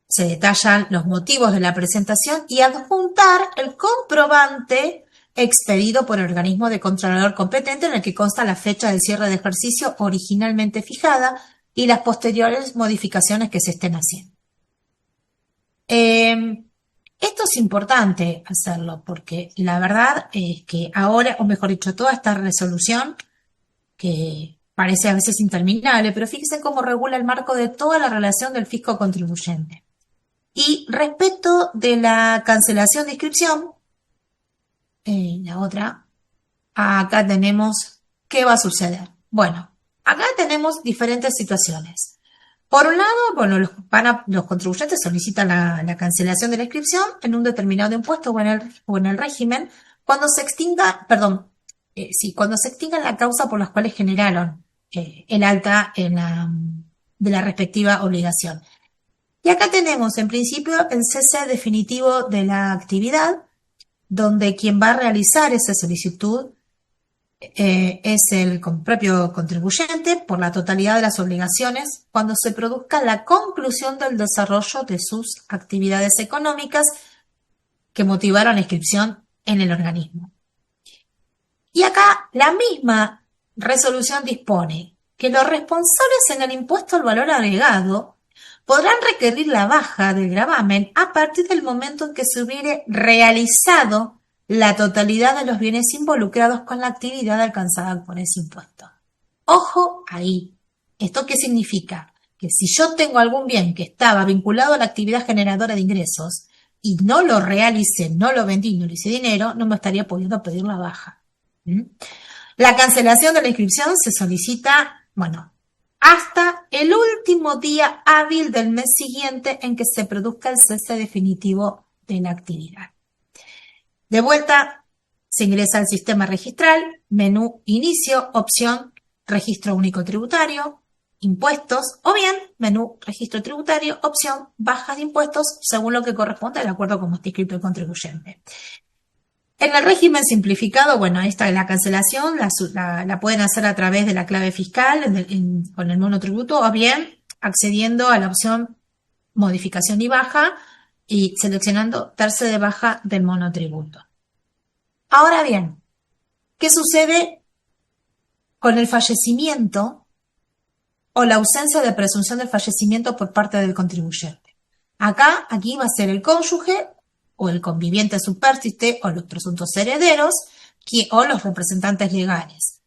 se detallan los motivos de la presentación y adjuntar el comprobante expedido por el organismo de controlador competente en el que consta la fecha de cierre de ejercicio originalmente fijada y las posteriores modificaciones que se estén haciendo. Esto es importante hacerlo porque la verdad es que ahora, o mejor dicho, toda esta resolución que parece a veces interminable, pero fíjense cómo regula el marco de toda la relación del fisco contribuyente. Y respecto de la cancelación de inscripción, la otra, acá tenemos qué va a suceder. Bueno, acá tenemos diferentes situaciones. Por un lado, bueno, los contribuyentes solicitan la cancelación de la inscripción en un determinado impuesto o en el régimen cuando se extinga, cuando se extinga la causa por las cuales generaron el alta de la respectiva obligación. Y acá tenemos, en principio, el cese definitivo de la actividad, donde quien va a realizar esa solicitud es el propio contribuyente por la totalidad de las obligaciones cuando se produzca la conclusión del desarrollo de sus actividades económicas que motivaron la inscripción en el organismo. Y acá la misma resolución dispone que los responsables en el impuesto al valor agregado podrán requerir la baja del gravamen a partir del momento en que se hubiere realizado la totalidad de los bienes involucrados con la actividad alcanzada por ese impuesto. Ojo ahí. ¿Esto qué significa? Que si yo tengo algún bien que estaba vinculado a la actividad generadora de ingresos y no lo realicé, no lo vendí, no le hice dinero, no me estaría pudiendo pedir la baja. La cancelación de la inscripción se solicita, hasta el último día hábil del mes siguiente en que se produzca el cese definitivo de la actividad. De vuelta, se ingresa al sistema registral, menú inicio, opción registro único tributario, impuestos, o bien menú registro tributario, opción bajas de impuestos, según lo que corresponde de acuerdo a cómo está inscrito el contribuyente. En el régimen simplificado, esta es la cancelación, la pueden hacer a través de la clave fiscal con el monotributo o bien accediendo a la opción modificación y baja y seleccionando darse de baja del monotributo. Ahora bien, ¿qué sucede con el fallecimiento o la ausencia de presunción del fallecimiento por parte del contribuyente? Aquí va a ser el cónyuge o el conviviente subpérstite o los presuntos herederos o los representantes legales.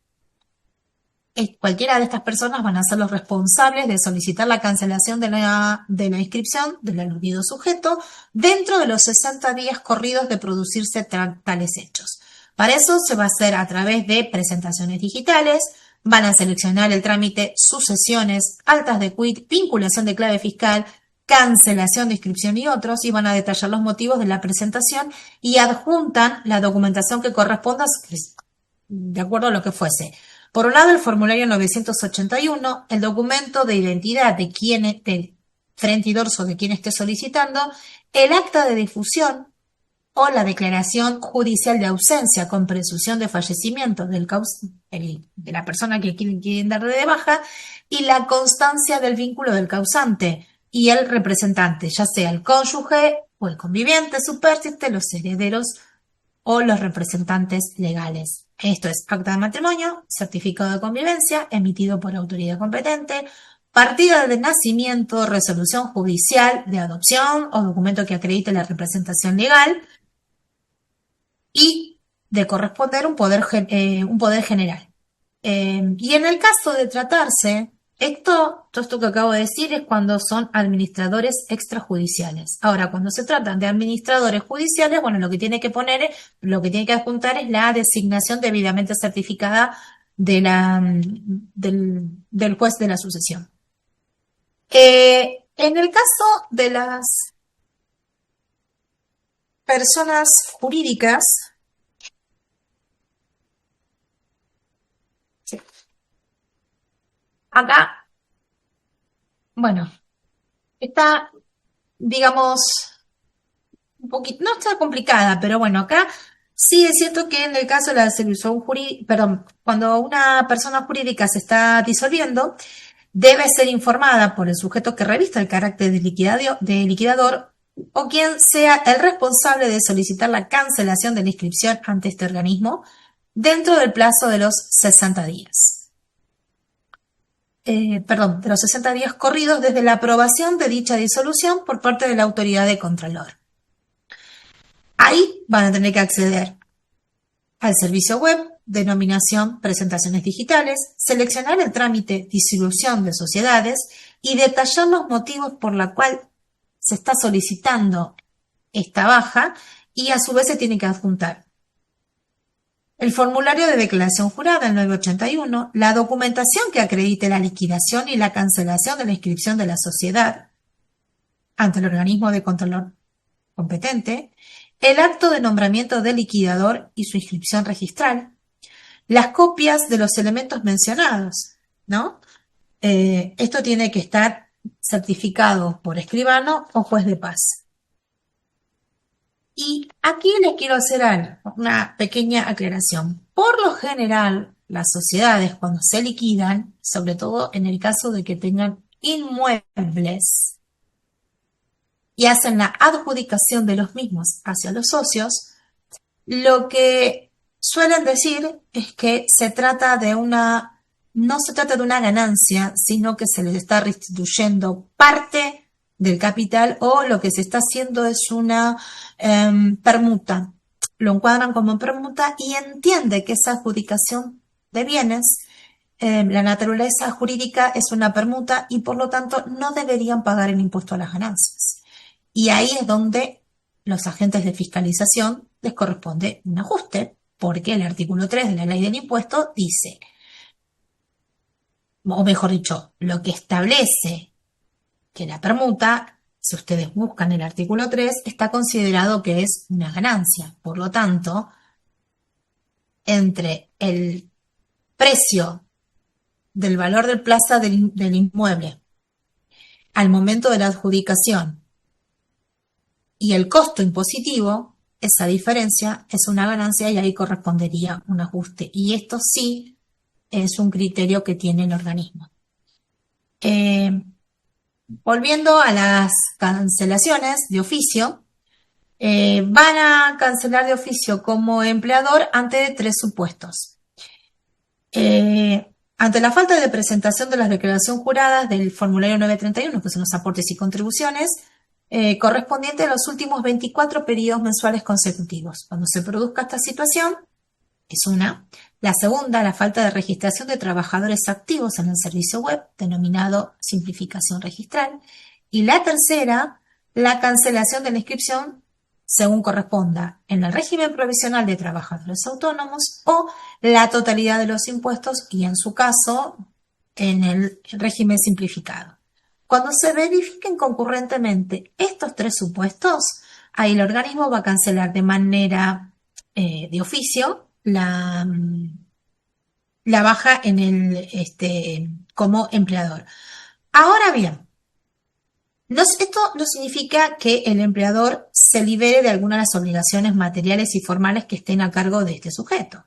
Cualquiera de estas personas van a ser los responsables de solicitar la cancelación de la inscripción del aludido sujeto dentro de los 60 días corridos de producirse tales hechos. Para eso se va a hacer a través de presentaciones digitales, van a seleccionar el trámite sucesiones, altas de quit, vinculación de clave fiscal, cancelación de inscripción y otros, y van a detallar los motivos de la presentación y adjuntan la documentación que corresponda de acuerdo a lo que fuese. Por un lado, el formulario 981, el documento de identidad de frente y dorso de quien esté solicitando, el acta de difusión o la declaración judicial de ausencia con presunción de fallecimiento de la persona que quieren dar de baja y la constancia del vínculo del causante y el representante, ya sea el cónyuge o el conviviente, supérstite, los herederos o los representantes legales. Esto es acta de matrimonio, certificado de convivencia emitido por autoridad competente, partida de nacimiento, resolución judicial de adopción o documento que acredite la representación legal y de corresponder un poder general. Y en el caso de tratarse, todo esto que acabo de decir es cuando son administradores extrajudiciales. Ahora, cuando se tratan de administradores judiciales, bueno, lo que tiene que adjuntar es la designación debidamente certificada del juez de la sucesión. En el caso de las personas jurídicas, sí. Acá, bueno, está, digamos, un poquito, no está complicada, pero bueno, acá sí es cierto que en el caso de la disolución jurídica, cuando una persona jurídica se está disolviendo, debe ser informada por el sujeto que revista el carácter de liquidador o quien sea el responsable de solicitar la cancelación de la inscripción ante este organismo dentro del plazo de los 60 días. De los 60 días corridos desde la aprobación de dicha disolución por parte de la autoridad de Contralor. Ahí van a tener que acceder al servicio web, denominación, presentaciones digitales, seleccionar el trámite disolución de sociedades y detallar los motivos por los cuales se está solicitando esta baja y a su vez se tiene que adjuntar el formulario de declaración jurada, el 981, la documentación que acredite la liquidación y la cancelación de la inscripción de la sociedad ante el organismo de control competente, el acto de nombramiento del liquidador y su inscripción registral, las copias de los elementos mencionados, ¿no? Esto tiene que estar certificado por escribano o juez de paz. Y aquí les quiero hacer una pequeña aclaración. Por lo general, las sociedades cuando se liquidan, sobre todo en el caso de que tengan inmuebles y hacen la adjudicación de los mismos hacia los socios, lo que suelen decir es que no se trata de una ganancia, sino que se les está restituyendo parte del capital o lo que se está haciendo es una permuta. Lo encuadran como permuta y entiende que esa adjudicación de bienes, la naturaleza jurídica es una permuta y por lo tanto no deberían pagar el impuesto a las ganancias. Y ahí es donde los agentes de fiscalización les corresponde un ajuste, porque el artículo 3 de la ley del impuesto dice, o mejor dicho, lo que establece que la permuta, si ustedes buscan el artículo 3, está considerado que es una ganancia. Por lo tanto, entre el precio del valor del plaza del inmueble al momento de la adjudicación y el costo impositivo, esa diferencia es una ganancia y ahí correspondería un ajuste. Y esto sí es un criterio que tiene el organismo. Volviendo a las cancelaciones de oficio, van a cancelar de oficio como empleador ante 3 supuestos. Ante la falta de presentación de las declaraciones juradas del formulario 931, que son los aportes y contribuciones, correspondiente a los últimos 24 periodos mensuales consecutivos. Cuando se produzca esta situación, es una. La segunda, la falta de registración de trabajadores activos en el servicio web, denominado simplificación registral. Y la tercera, la cancelación de la inscripción según corresponda en el régimen provisional de trabajadores autónomos o la totalidad de los impuestos y, en su caso, en el régimen simplificado. Cuando se verifiquen concurrentemente estos 3 supuestos, ahí el organismo va a cancelar de manera de oficio la baja en como empleador. Ahora bien, Esto no significa que el empleador se libere de alguna de las obligaciones materiales y formales que estén a cargo de este sujeto.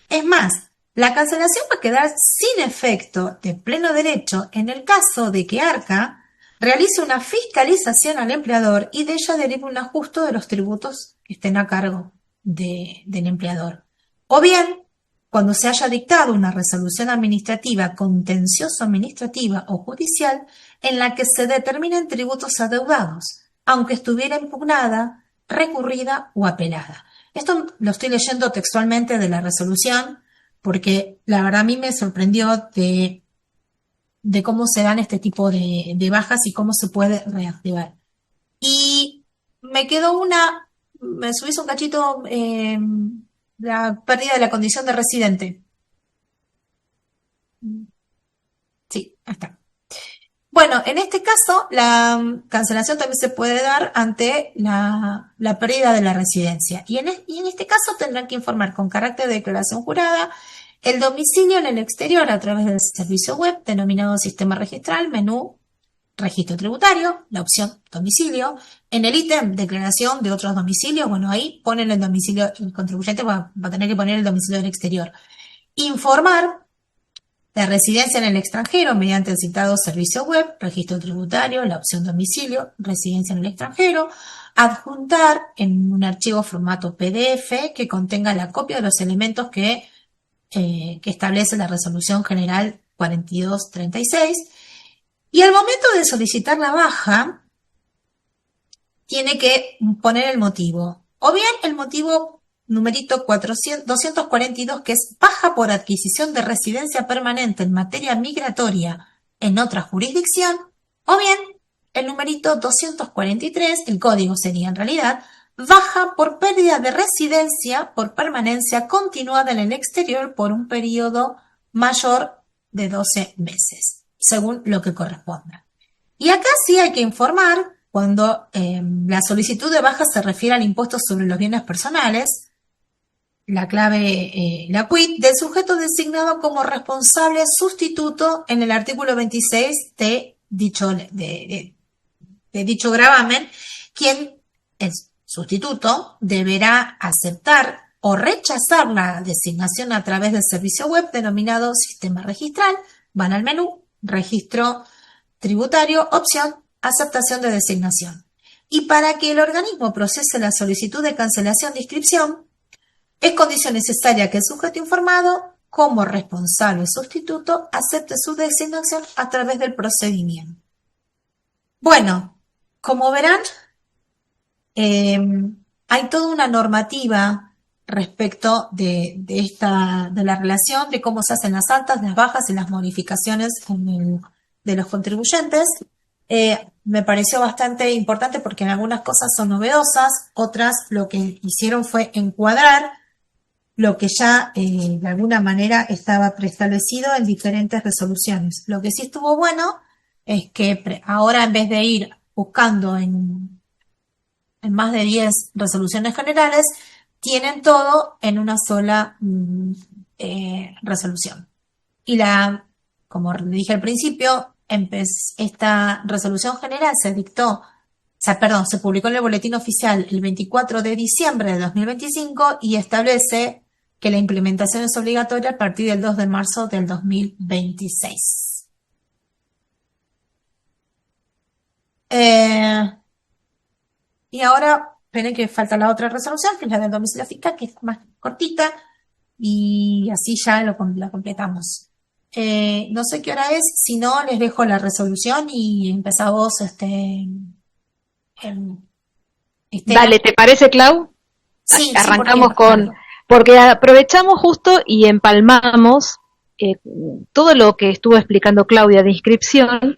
Es más, la cancelación va a quedar sin efecto de pleno derecho en el caso de que Arca realice una fiscalización al empleador y de ella derive un ajuste de los tributos que estén a cargo del empleador. O bien, cuando se haya dictado una resolución administrativa, contencioso administrativa o judicial en la que se determinen tributos adeudados, aunque estuviera impugnada, recurrida o apelada. Esto lo estoy leyendo textualmente de la resolución porque la verdad a mí me sorprendió de cómo se dan este tipo de bajas y cómo se puede reactivar. Y me quedó me subís un cachito, la pérdida de la condición de residente. Sí, ahí está. Bueno, en este caso, la cancelación también se puede dar ante la pérdida de la residencia. Y en este caso tendrán que informar con carácter de declaración jurada el domicilio en el exterior a través del servicio web denominado sistema registral, menú registro tributario, la opción domicilio. En el ítem declaración de otros domicilios, bueno, ahí ponen el domicilio, el contribuyente va a tener que poner el domicilio del exterior. Informar la residencia en el extranjero mediante el citado servicio web, registro tributario, la opción domicilio, residencia en el extranjero, adjuntar en un archivo formato PDF que contenga la copia de los elementos que establece la Resolución General 4236. Y al momento de solicitar la baja, tiene que poner el motivo. O bien el motivo numerito 242, que es baja por adquisición de residencia permanente en materia migratoria en otra jurisdicción, o bien el numerito 243, el código sería en realidad, baja por pérdida de residencia por permanencia continuada en el exterior por un periodo mayor de 12 meses, según lo que corresponda. Y acá sí hay que informar cuando la solicitud de baja se refiere al impuesto sobre los bienes personales, la clave, la quit, del sujeto designado como responsable sustituto en el artículo 26 de dicho gravamen, quien, el sustituto, deberá aceptar o rechazar la designación a través del servicio web denominado sistema registral. Van al menú, registro tributario, opción, aceptación de designación. Y para que el organismo procese la solicitud de cancelación de inscripción, es condición necesaria que el sujeto informado, como responsable sustituto, acepte su designación a través del procedimiento. Bueno, como verán, hay toda una normativa respecto de la relación, de cómo se hacen las altas, las bajas y las modificaciones de los contribuyentes. Me pareció bastante importante porque en algunas cosas son novedosas, otras lo que hicieron fue encuadrar lo que ya de alguna manera estaba preestablecido en diferentes resoluciones. Lo que sí estuvo bueno es que ahora en vez de ir buscando en más de 10 resoluciones generales, tienen todo en una sola resolución. Y como dije al principio, esta resolución general se publicó en el Boletín Oficial el 24 de diciembre de 2025 y establece que la implementación es obligatoria a partir del 2 de marzo del 2026. Y ahora, esperen que falta la otra resolución, que es la del domicilio fiscal, que es más cortita, y así ya la completamos. No sé qué hora es, si no, les dejo la resolución y empezamos Dale, ¿te parece, Clau? Sí, Arrancamos sí, porque aprovechamos justo y empalmamos todo lo que estuvo explicando Claudia de inscripción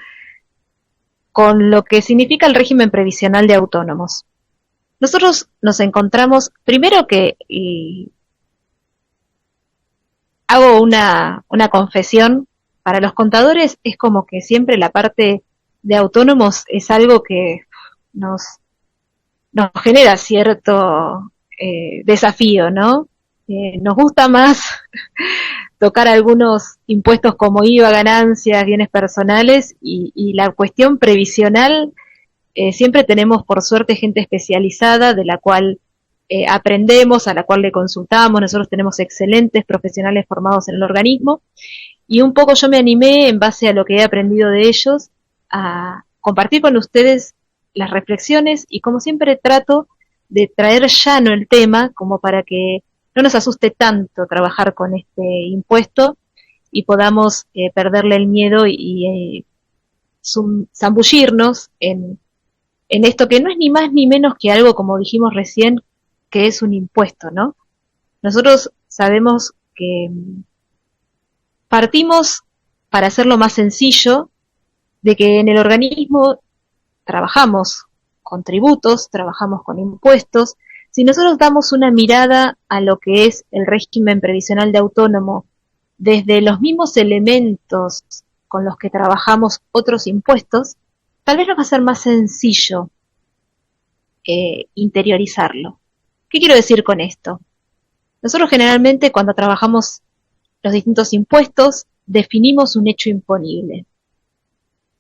con lo que significa el régimen previsional de autónomos. Nosotros nos encontramos, primero que hago una confesión, para los contadores es como que siempre la parte de autónomos es algo que nos genera cierto desafío, ¿no? Nos gusta más tocar algunos impuestos como IVA, ganancias, bienes personales y la cuestión previsional siempre tenemos por suerte gente especializada de la cual aprendemos, a la cual le consultamos. Nosotros tenemos excelentes profesionales formados en el organismo y un poco yo me animé en base a lo que he aprendido de ellos a compartir con ustedes las reflexiones y como siempre trato de traer llano el tema como para que no nos asuste tanto trabajar con este impuesto y podamos perderle el miedo y zambullirnos en esto que no es ni más ni menos que algo, como dijimos recién, que es un impuesto, ¿no? Nosotros sabemos que partimos, para hacerlo más sencillo, de que en el organismo trabajamos con tributos, trabajamos con impuestos. Si nosotros damos una mirada a lo que es el régimen previsional de autónomo, desde los mismos elementos con los que trabajamos otros impuestos, tal vez nos va a ser más sencillo interiorizarlo. ¿Qué quiero decir con esto? Nosotros generalmente cuando trabajamos los distintos impuestos definimos un hecho imponible.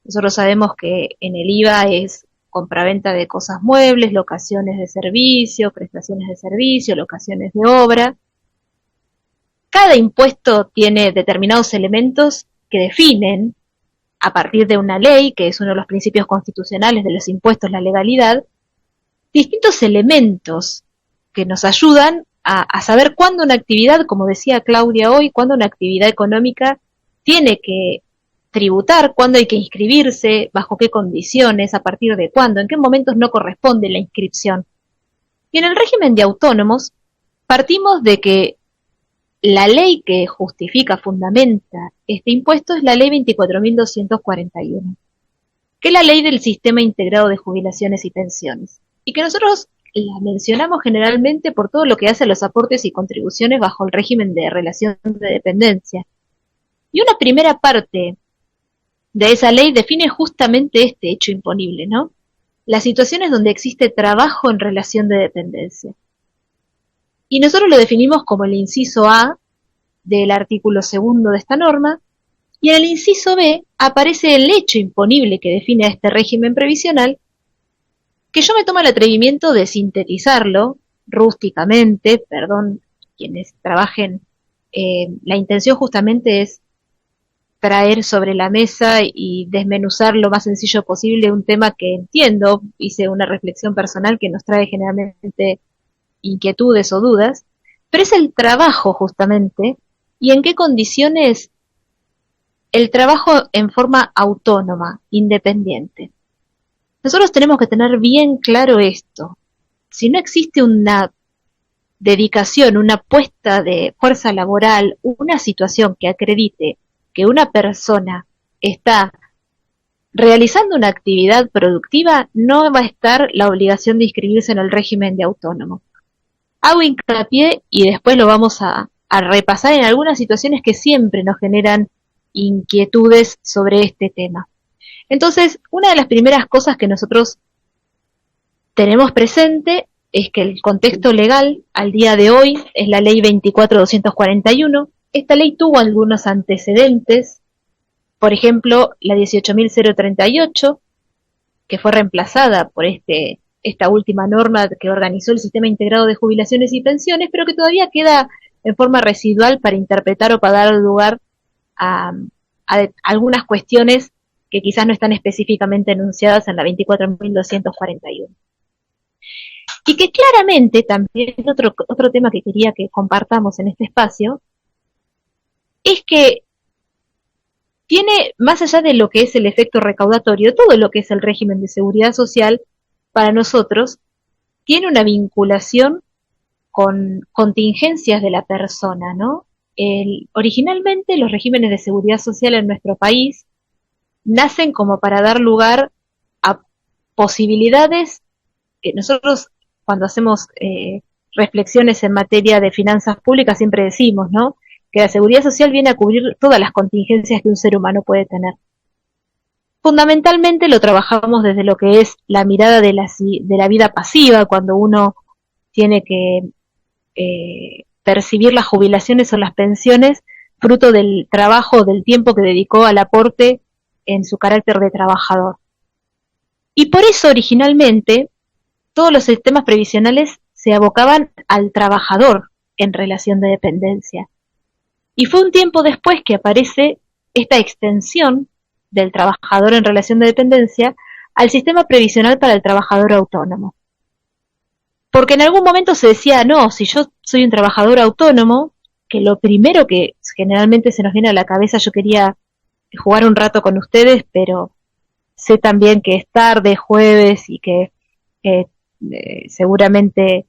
Nosotros sabemos que en el IVA es compraventa de cosas muebles, locaciones de servicio, prestaciones de servicio, locaciones de obra. Cada impuesto tiene determinados elementos que definen, a partir de una ley, que es uno de los principios constitucionales de los impuestos, la legalidad, distintos elementos que nos ayudan a saber cuándo una actividad, como decía Claudia hoy, cuándo una actividad económica tiene que tributar, cuándo hay que inscribirse, bajo qué condiciones, a partir de cuándo, en qué momentos no corresponde la inscripción. Y en el régimen de autónomos partimos de que la ley que justifica, fundamenta este impuesto es la ley 24.241, que es la ley del Sistema Integrado de Jubilaciones y Pensiones, y que nosotros la mencionamos generalmente por todo lo que hace a los aportes y contribuciones bajo el régimen de relación de dependencia. Y una primera parte de esa ley define justamente este hecho imponible, ¿no? Las situaciones donde existe trabajo en relación de dependencia. Y nosotros lo definimos como el inciso A del artículo 2 de esta norma, y en el inciso B aparece el hecho imponible que define a este régimen previsional, que yo me tomo el atrevimiento de sintetizarlo rústicamente, perdón, quienes trabajen, la intención justamente es traer sobre la mesa y desmenuzar lo más sencillo posible un tema que entiendo, hice una reflexión personal que nos trae generalmente inquietudes o dudas, pero es el trabajo justamente, y en qué condiciones el trabajo en forma autónoma, independiente. Nosotros tenemos que tener bien claro esto. Si no existe una dedicación, una puesta de fuerza laboral, una situación que acredite que una persona está realizando una actividad productiva, no va a estar la obligación de inscribirse en el régimen de autónomo. Hago hincapié y después lo vamos a repasar en algunas situaciones que siempre nos generan inquietudes sobre este tema. Entonces, una de las primeras cosas que nosotros tenemos presente es que el contexto legal al día de hoy es la ley 24.241. Esta ley tuvo algunos antecedentes, por ejemplo, la 18.038, que fue reemplazada por esta última norma que organizó el Sistema Integrado de Jubilaciones y Pensiones, pero que todavía queda en forma residual para interpretar o para dar lugar a algunas cuestiones que quizás no están específicamente enunciadas en la 24.241. Y que claramente, también otro tema que quería que compartamos en este espacio, es que tiene, más allá de lo que es el efecto recaudatorio, todo lo que es el régimen de seguridad social, para nosotros, tiene una vinculación con contingencias de la persona, ¿no? Originalmente los regímenes de seguridad social en nuestro país nacen como para dar lugar a posibilidades que nosotros cuando hacemos reflexiones en materia de finanzas públicas siempre decimos, ¿no? Que la seguridad social viene a cubrir todas las contingencias que un ser humano puede tener. Fundamentalmente lo trabajamos desde lo que es la mirada de la vida pasiva, cuando uno tiene que percibir las jubilaciones o las pensiones fruto del trabajo, del tiempo que dedicó al aporte en su carácter de trabajador. Y por eso originalmente todos los sistemas previsionales se abocaban al trabajador en relación de dependencia. Y fue un tiempo después que aparece esta extensión del trabajador en relación de dependencia al sistema previsional para el trabajador autónomo. Porque en algún momento se decía, no, si yo soy un trabajador autónomo, que lo primero que generalmente se nos viene a la cabeza, yo quería jugar un rato con ustedes, pero sé también que es tarde, jueves, y que seguramente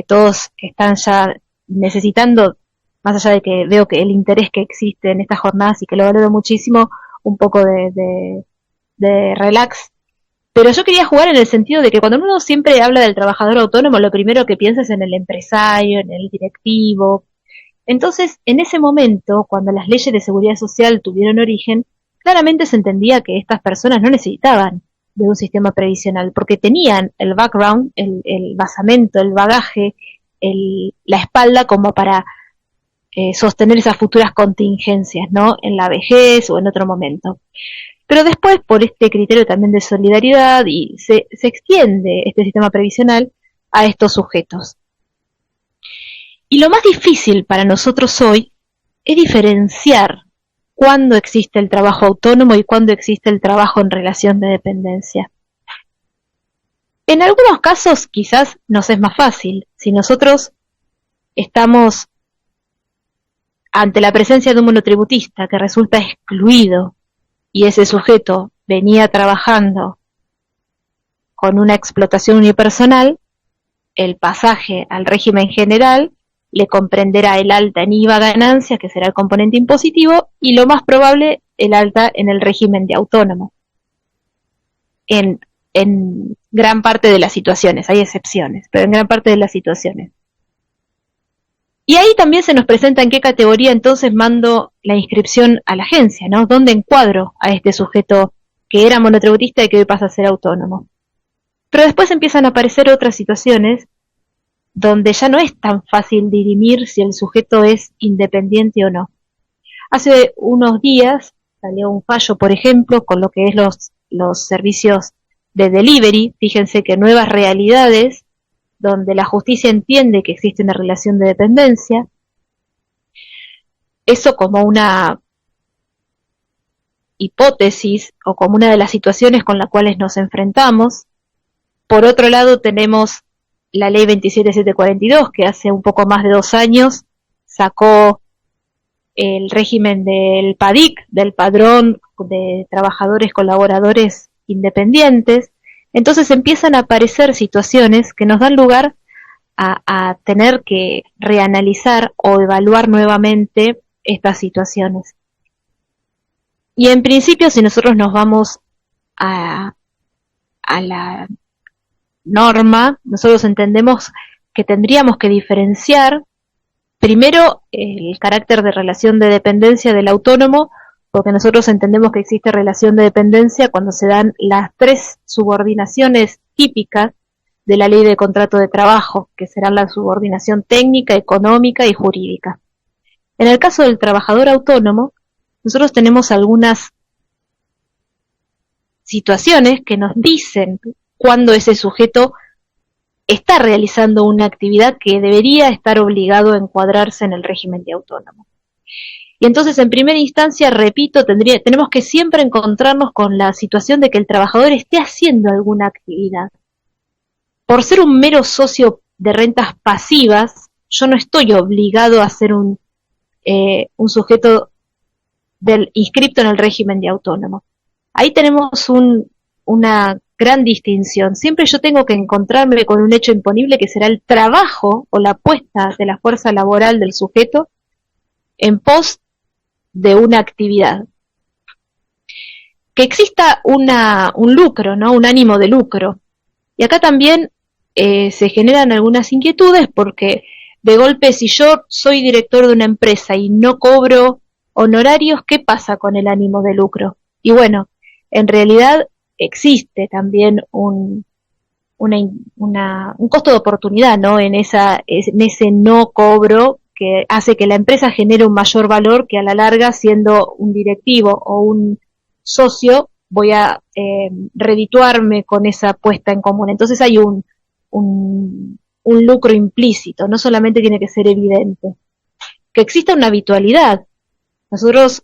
todos están ya necesitando, más allá de que veo que el interés que existe en estas jornadas y que lo valoro muchísimo, un poco de relax. Pero yo quería jugar en el sentido de que cuando uno siempre habla del trabajador autónomo, lo primero que piensa es en el empresario, en el directivo. Entonces, en ese momento, cuando las leyes de seguridad social tuvieron origen, claramente se entendía que estas personas no necesitaban de un sistema previsional, porque tenían el background, el basamento, el bagaje, la espalda como para sostener esas futuras contingencias, ¿no? En la vejez o en otro momento. Pero después, por este criterio también de solidaridad, y se extiende este sistema previsional a estos sujetos. Y lo más difícil para nosotros hoy es diferenciar cuándo existe el trabajo autónomo y cuándo existe el trabajo en relación de dependencia. En algunos casos quizás nos es más fácil. Si nosotros estamos ante la presencia de un monotributista que resulta excluido y ese sujeto venía trabajando con una explotación unipersonal, el pasaje al régimen general le comprenderá el alta en IVA ganancias, que será el componente impositivo, y lo más probable el alta en el régimen de autónomo. En gran parte de las situaciones, hay excepciones, pero en gran parte de las situaciones. Y ahí también se nos presenta en qué categoría entonces mando la inscripción a la agencia, ¿no? ¿Dónde encuadro a este sujeto que era monotributista y que hoy pasa a ser autónomo? Pero después empiezan a aparecer otras situaciones donde ya no es tan fácil dirimir si el sujeto es independiente o no. Hace unos días salió un fallo, por ejemplo, con lo que es los servicios de delivery. Fíjense que nuevas realidades donde la justicia entiende que existe una relación de dependencia. Eso como una hipótesis o como una de las situaciones con las cuales nos enfrentamos. Por otro lado tenemos la ley 27742, que hace un poco más de 2 años sacó el régimen del PADIC, del Padrón de Trabajadores Colaboradores Independientes. Entonces empiezan a aparecer situaciones que nos dan lugar a tener que reanalizar o evaluar nuevamente estas situaciones. Y en principio, si nosotros nos vamos a la norma, nosotros entendemos que tendríamos que diferenciar primero el carácter de relación de dependencia del autónomo, porque nosotros entendemos que existe relación de dependencia cuando se dan las 3 subordinaciones típicas de la ley de contrato de trabajo, que serán la subordinación técnica, económica y jurídica. En el caso del trabajador autónomo, nosotros tenemos algunas situaciones que nos dicen cuando ese sujeto está realizando una actividad que debería estar obligado a encuadrarse en el régimen de autónomo. Y entonces, en primera instancia, repito, tenemos que siempre encontrarnos con la situación de que el trabajador esté haciendo alguna actividad. Por ser un mero socio de rentas pasivas, yo no estoy obligado a ser un sujeto inscripto en el régimen de autónomo. Ahí tenemos una gran distinción. Siempre yo tengo que encontrarme con un hecho imponible que será el trabajo o la puesta de la fuerza laboral del sujeto en pos de una actividad. Que exista un lucro, ¿no? Un ánimo de lucro. Y acá también se generan algunas inquietudes porque de golpe si yo soy director de una empresa y no cobro honorarios, ¿qué pasa con el ánimo de lucro? Y bueno, en realidad existe también un costo de oportunidad, ¿no? En ese no cobro que hace que la empresa genere un mayor valor que a la larga, siendo un directivo o un socio, voy a redituarme con esa puesta en común. Entonces hay un lucro implícito, no solamente tiene que ser evidente. Que exista una habitualidad. Nosotros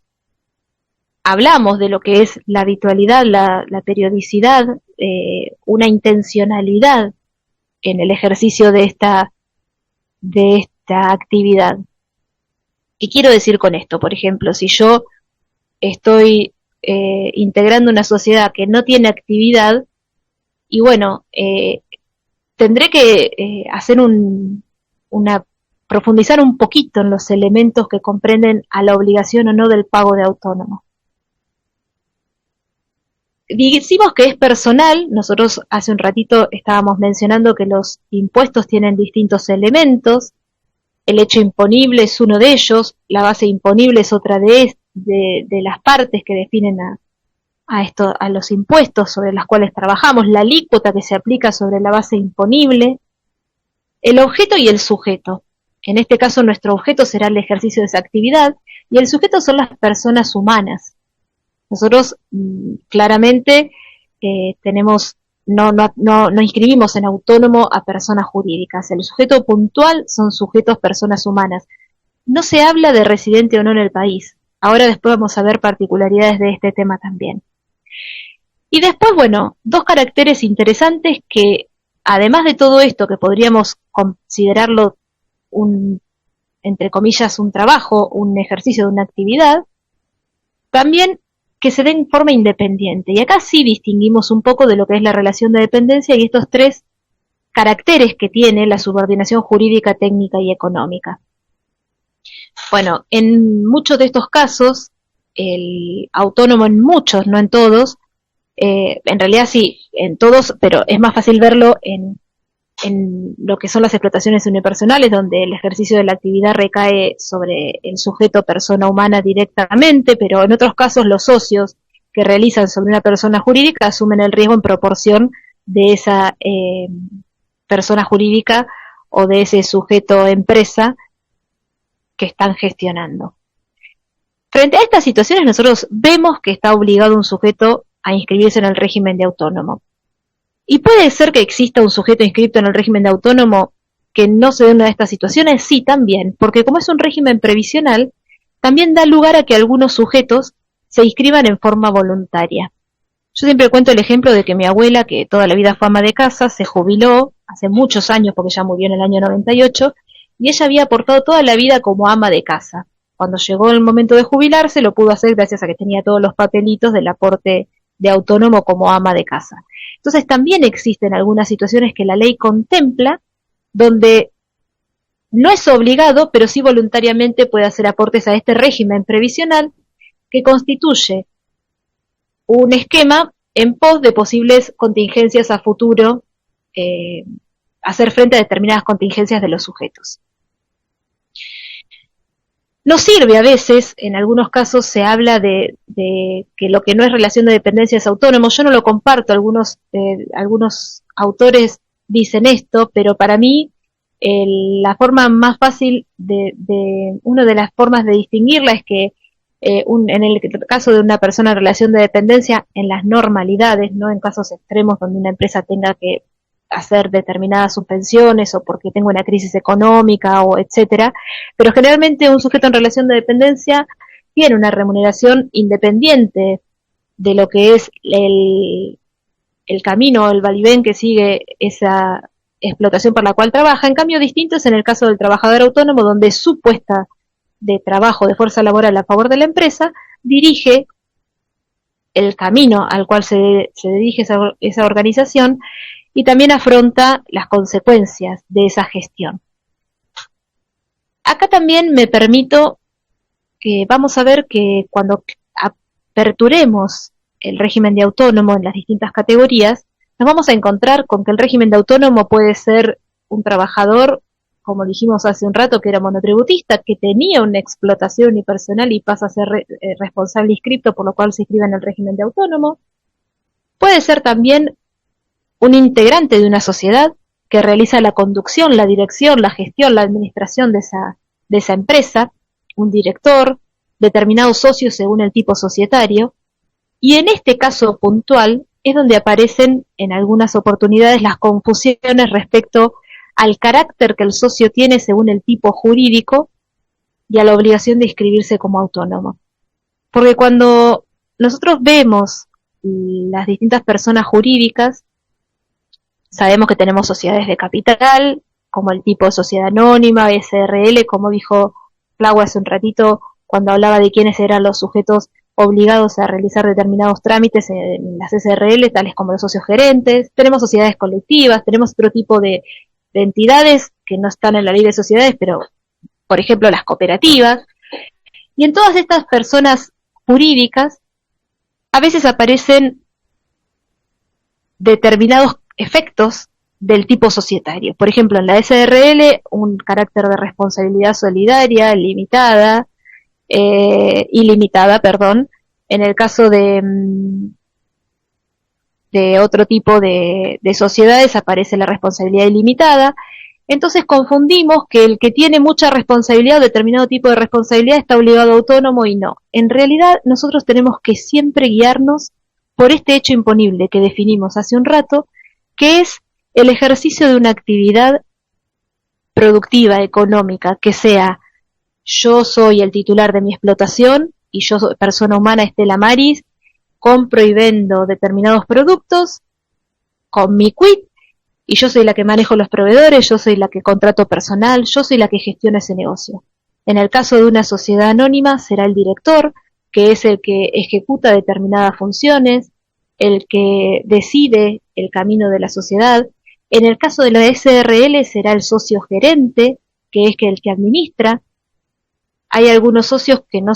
hablamos de lo que es la habitualidad, la periodicidad, una intencionalidad en el ejercicio de esta actividad. ¿Qué quiero decir con esto? Por ejemplo, si yo estoy integrando una sociedad que no tiene actividad, y bueno, tendré que hacer profundizar un poquito en los elementos que comprenden a la obligación o no del pago de autónomo. Decimos que es personal, nosotros hace un ratito estábamos mencionando que los impuestos tienen distintos elementos, el hecho imponible es uno de ellos, la base imponible es otra de las partes que definen a los impuestos sobre las cuales trabajamos, la alícuota que se aplica sobre la base imponible, el objeto y el sujeto. En este caso nuestro objeto será el ejercicio de esa actividad y el sujeto son las personas humanas. Nosotros claramente no inscribimos en autónomo a personas jurídicas. El sujeto puntual son sujetos personas humanas. No se habla de residente o no en el país. Ahora después vamos a ver particularidades de este tema también. Y después, bueno, dos caracteres interesantes que, además de todo esto que podríamos considerarlo entre comillas, un trabajo, un ejercicio de una actividad, también que se dé en forma independiente. Y acá sí distinguimos un poco de lo que es la relación de dependencia y estos tres caracteres que tiene la subordinación jurídica, técnica y económica. Bueno, en muchos de estos casos, el autónomo en muchos, no en todos, en realidad sí, en todos, pero es más fácil verlo en lo que son las explotaciones unipersonales, donde el ejercicio de la actividad recae sobre el sujeto persona humana directamente, pero en otros casos los socios que realizan sobre una persona jurídica asumen el riesgo en proporción de esa persona jurídica o de ese sujeto empresa que están gestionando. Frente a estas situaciones nosotros vemos que está obligado un sujeto a inscribirse en el régimen de autónomo. ¿Y puede ser que exista un sujeto inscrito en el régimen de autónomo que no se dé una de estas situaciones? Sí, también, porque como es un régimen previsional, también da lugar a que algunos sujetos se inscriban en forma voluntaria. Yo siempre cuento el ejemplo de que mi abuela, que toda la vida fue ama de casa, se jubiló hace muchos años, porque ya murió en el año 98, y ella había aportado toda la vida como ama de casa. Cuando llegó el momento de jubilarse, lo pudo hacer gracias a que tenía todos los papelitos del aporte de autónomo como ama de casa. Entonces también existen algunas situaciones que la ley contempla donde no es obligado, pero sí voluntariamente puede hacer aportes a este régimen previsional que constituye un esquema en pos de posibles contingencias a futuro, hacer frente a determinadas contingencias de los sujetos. Nos sirve a veces, en algunos casos se habla de que lo que no es relación de dependencia es autónomo. Yo no lo comparto, algunos autores dicen esto, pero para mí la forma más fácil una de las formas de distinguirla es que en el caso de una persona en relación de dependencia, en las normalidades, no en casos extremos donde una empresa tenga que hacer determinadas suspensiones o porque tengo una crisis económica o etcétera, pero generalmente un sujeto en relación de dependencia tiene una remuneración independiente de lo que es el camino, el vaivén que sigue esa explotación por la cual trabaja. En cambio, distinto es en el caso del trabajador autónomo, donde su puesta de trabajo de fuerza laboral a favor de la empresa dirige el camino al cual se dirige esa organización y también afronta las consecuencias de esa gestión. Acá también me permito que vamos a ver que cuando aperturemos el régimen de autónomo en las distintas categorías, nos vamos a encontrar con que el régimen de autónomo puede ser un trabajador, como dijimos hace un rato, que era monotributista, que tenía una explotación unipersonal y pasa a ser responsable inscripto, por lo cual se inscribe en el régimen de autónomo. Puede ser también un integrante de una sociedad que realiza la conducción, la dirección, la gestión, la administración de esa empresa, un director, determinados socios según el tipo societario. Y en este caso puntual es donde aparecen en algunas oportunidades las confusiones respecto al carácter que el socio tiene según el tipo jurídico y a la obligación de inscribirse como autónomo. Porque cuando nosotros vemos las distintas personas jurídicas, sabemos que tenemos sociedades de capital, como el tipo de sociedad anónima, SRL, como dijo Clau hace un ratito cuando hablaba de quiénes eran los sujetos obligados a realizar determinados trámites en las SRL, tales como los socios gerentes. Tenemos sociedades colectivas, tenemos otro tipo de entidades que no están en la ley de sociedades, pero por ejemplo las cooperativas. Y en todas estas personas jurídicas a veces aparecen determinados efectos del tipo societario. Por ejemplo, en la SRL, un carácter de responsabilidad solidaria, ilimitada, perdón. En el caso de otro tipo de sociedades aparece la responsabilidad ilimitada. Entonces confundimos que el que tiene mucha responsabilidad o determinado tipo de responsabilidad está obligado a autónomo y no. En realidad nosotros tenemos que siempre guiarnos por este hecho imponible que definimos hace un rato, que es el ejercicio de una actividad productiva, económica, que sea yo soy el titular de mi explotación y yo soy persona humana Estela Maris, compro y vendo determinados productos con mi quit, y yo soy la que manejo los proveedores, yo soy la que contrato personal, yo soy la que gestiona ese negocio. En el caso de una sociedad anónima será el director, que es el que ejecuta determinadas funciones, el que decide el camino de la sociedad. En el caso de la SRL será el socio gerente, que es el que administra. Hay algunos socios que no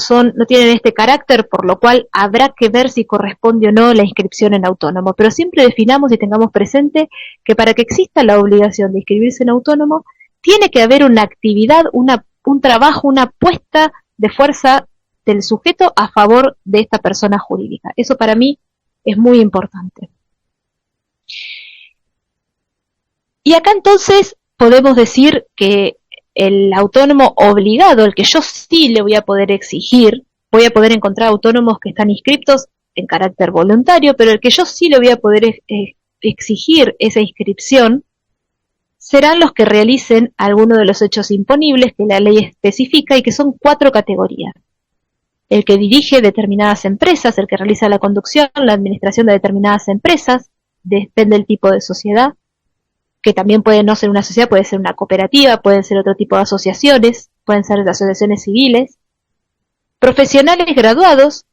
tienen este carácter, por lo cual habrá que ver si corresponde o no la inscripción en autónomo. Pero siempre definamos y tengamos presente que para que exista la obligación de inscribirse en autónomo, tiene que haber una actividad, un trabajo, una puesta de fuerza del sujeto a favor de esta persona jurídica. Eso para mí es muy importante. Y acá entonces podemos decir que el autónomo obligado, el que yo sí le voy a poder exigir, voy a poder encontrar autónomos que están inscriptos en carácter voluntario, pero el que yo sí le voy a poder exigir esa inscripción, serán los que realicen alguno de los hechos imponibles que la ley especifica y que son 4 categorías. El que dirige determinadas empresas, el que realiza la conducción, la administración de determinadas empresas, depende del tipo de sociedad, que también puede no ser una sociedad, puede ser una cooperativa, pueden ser otro tipo de asociaciones, pueden ser asociaciones civiles. Profesionales graduados,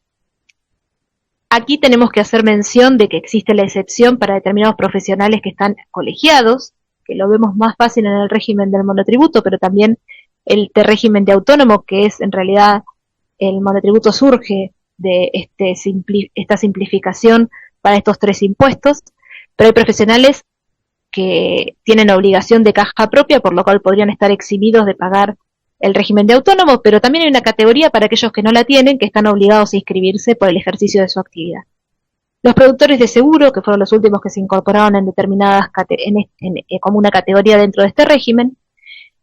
aquí tenemos que hacer mención de que existe la excepción para determinados profesionales que están colegiados, que lo vemos más fácil en el régimen del monotributo, pero también el régimen de autónomo, que es en realidad el monotributo surge de esta simplificación para estos 3 impuestos, pero hay profesionales que tienen obligación de caja propia, por lo cual podrían estar eximidos de pagar el régimen de autónomo, pero también hay una categoría para aquellos que no la tienen, que están obligados a inscribirse por el ejercicio de su actividad. Los productores de seguro, que fueron los últimos que se incorporaron en determinadas como una categoría dentro de este régimen,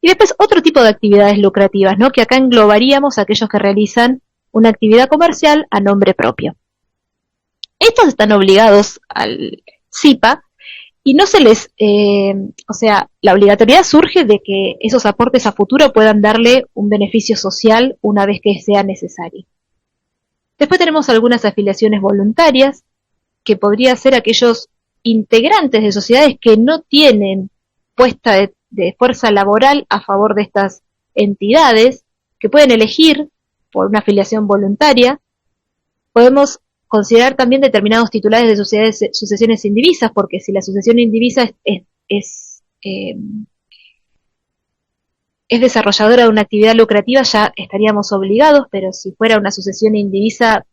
y después otro tipo de actividades lucrativas, ¿no? Que acá englobaríamos a aquellos que realizan una actividad comercial a nombre propio. Estos están obligados al CIPA, y no se les, la obligatoriedad surge de que esos aportes a futuro puedan darle un beneficio social una vez que sea necesario. Después tenemos algunas afiliaciones voluntarias, que podría ser aquellos integrantes de sociedades que no tienen puesta de fuerza laboral a favor de estas entidades, que pueden elegir por una afiliación voluntaria. Podemos considerar también determinados titulares de sucesiones indivisas, porque si la sucesión indivisa es desarrolladora de una actividad lucrativa, ya estaríamos obligados, pero si fuera una sucesión indivisa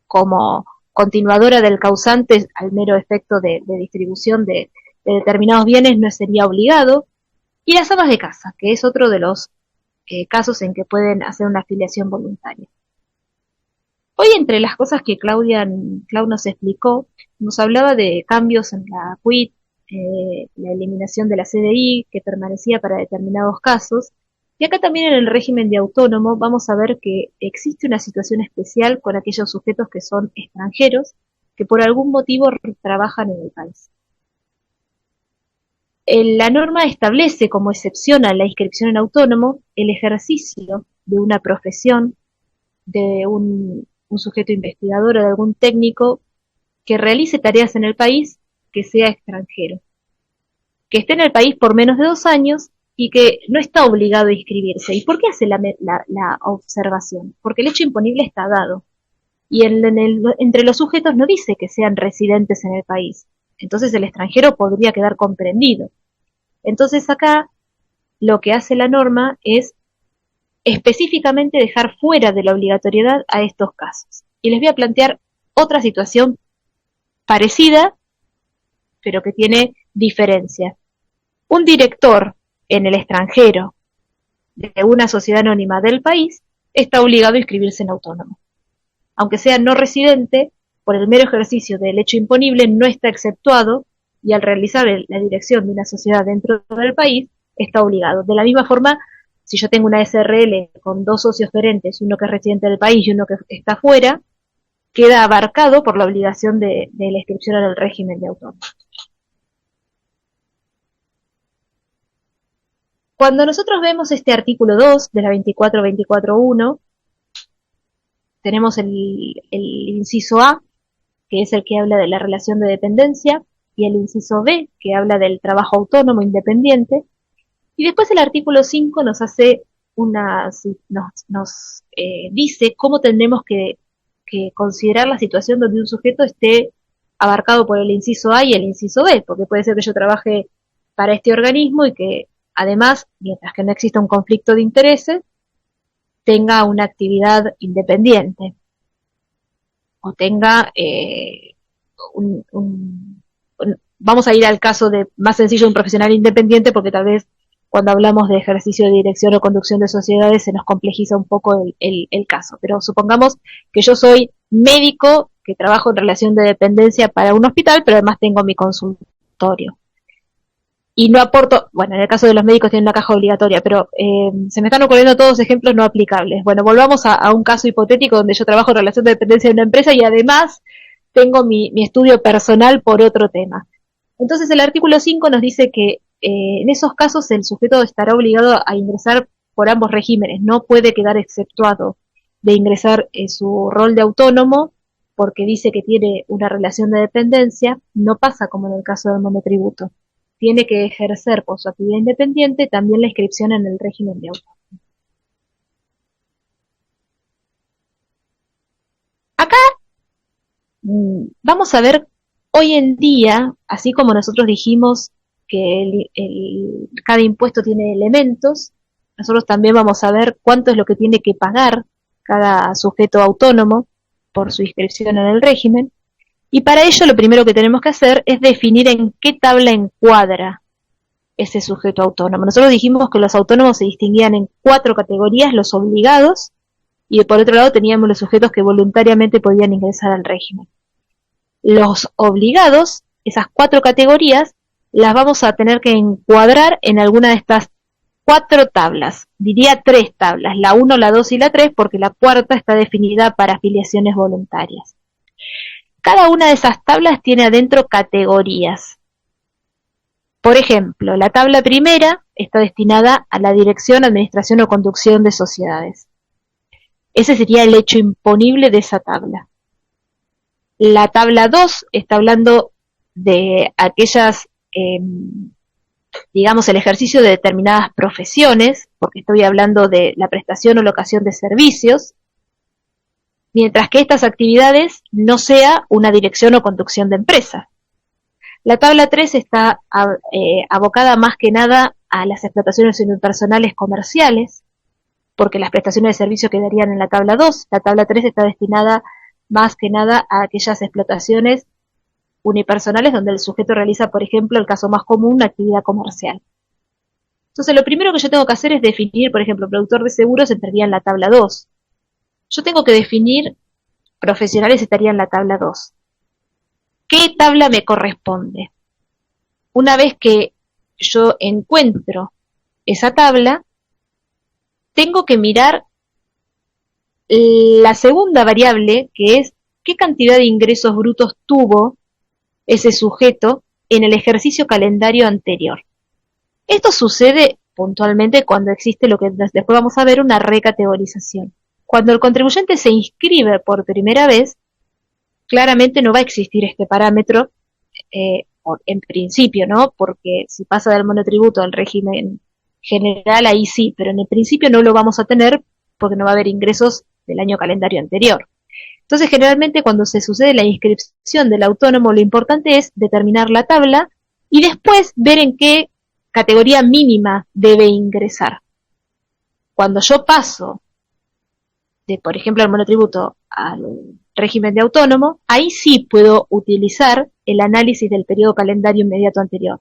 como continuadora del causante al mero efecto de distribución de determinados bienes, no sería obligado. Y las amas de casa, que es otro de los casos en que pueden hacer una afiliación voluntaria. Hoy, entre las cosas que Clau nos explicó, nos hablaba de cambios en la QUIT, la eliminación de la CDI, que permanecía para determinados casos, Y acá también en el régimen de autónomo vamos a ver que existe una situación especial con aquellos sujetos que son extranjeros, que por algún motivo trabajan en el país. La norma establece como excepción a la inscripción en autónomo el ejercicio de una profesión de un sujeto investigador o de algún técnico que realice tareas en el país que sea extranjero, que esté en el país por menos de 2 años y que no está obligado a inscribirse. ¿Y por qué hace la observación? Porque el hecho imponible está dado. Y entre los sujetos no dice que sean residentes en el país. Entonces el extranjero podría quedar comprendido. Entonces acá lo que hace la norma es específicamente dejar fuera de la obligatoriedad a estos casos. Y les voy a plantear otra situación parecida, pero que tiene diferencia. Un director en el extranjero de una sociedad anónima del país está obligado a inscribirse en autónomo. Aunque sea no residente, por el mero ejercicio del hecho imponible no está exceptuado y al realizar la dirección de una sociedad dentro del país está obligado. De la misma forma, si yo tengo una SRL con 2 socios gerentes, uno que es residente del país y uno que está fuera, queda abarcado por la obligación de la inscripción en el régimen de autónomo. Cuando nosotros vemos este artículo 2 de la 24.24.1, tenemos el inciso A, que es el que habla de la relación de dependencia, y el inciso B, que habla del trabajo autónomo independiente, y después el artículo 5 nos hace dice cómo tenemos que considerar la situación donde un sujeto esté abarcado por el inciso A y el inciso B, porque puede ser que yo trabaje para este organismo y que además, mientras que no exista un conflicto de intereses, tenga una actividad independiente o tenga vamos a ir al caso más sencillo de un profesional independiente, porque tal vez cuando hablamos de ejercicio de dirección o conducción de sociedades se nos complejiza un poco el caso. Pero supongamos que yo soy médico que trabajo en relación de dependencia para un hospital, pero además tengo mi consultorio. Y no aporto, bueno, en el caso de los médicos tienen una caja obligatoria, pero se me están ocurriendo todos ejemplos no aplicables. Bueno, volvamos a un caso hipotético donde yo trabajo en relación de dependencia de una empresa y además tengo mi estudio personal por otro tema. Entonces el artículo 5 nos dice que en esos casos el sujeto estará obligado a ingresar por ambos regímenes, no puede quedar exceptuado de ingresar en su rol de autónomo porque dice que tiene una relación de dependencia, no pasa como en el caso del monotributo. Tiene que ejercer por su actividad independiente también la inscripción en el régimen de autónomo. Acá vamos a ver hoy en día, así como nosotros dijimos que cada impuesto tiene elementos, nosotros también vamos a ver cuánto es lo que tiene que pagar cada sujeto autónomo por su inscripción en el régimen. Y para ello lo primero que tenemos que hacer es definir en qué tabla encuadra ese sujeto autónomo. Nosotros dijimos que los autónomos se distinguían en 4 categorías: los obligados, y por otro lado teníamos los sujetos que voluntariamente podían ingresar al régimen. Los obligados, esas 4 categorías, las vamos a tener que encuadrar en alguna de estas 4 tablas. Diría 3 tablas, la 1, la 2 y la 3, porque la cuarta está definida para afiliaciones voluntarias. Cada una de esas tablas tiene adentro categorías. Por ejemplo, la tabla primera está destinada a la dirección, administración o conducción de sociedades. Ese sería el hecho imponible de esa tabla. La tabla 2 está hablando de aquellas, digamos, el ejercicio de determinadas profesiones, porque estoy hablando de la prestación o locación de servicios, mientras que estas actividades no sea una dirección o conducción de empresa. La tabla 3 está abocada más que nada a las explotaciones unipersonales comerciales, porque las prestaciones de servicio quedarían en la tabla 2. La tabla 3 está destinada más que nada a aquellas explotaciones unipersonales donde el sujeto realiza, por ejemplo, el caso más común, una actividad comercial. Entonces, lo primero que yo tengo que hacer es definir, por ejemplo, productor de seguros entraría en la tabla 2. Yo tengo que definir profesionales, estaría en la tabla 2. ¿Qué tabla me corresponde? Una vez que yo encuentro esa tabla, tengo que mirar la segunda variable, que es qué cantidad de ingresos brutos tuvo ese sujeto en el ejercicio calendario anterior. Esto sucede puntualmente cuando existe lo que después vamos a ver, una recategorización. Cuando el contribuyente se inscribe por primera vez, claramente no va a existir este parámetro, en principio, ¿no? Porque si pasa del monotributo al régimen general, ahí sí, pero en el principio no lo vamos a tener porque no va a haber ingresos del año calendario anterior. Entonces, generalmente cuando se sucede la inscripción del autónomo, lo importante es determinar la tabla y después ver en qué categoría mínima debe ingresar. Cuando yo paso de, por ejemplo, al monotributo al régimen de autónomo, ahí sí puedo utilizar el análisis del periodo calendario inmediato anterior.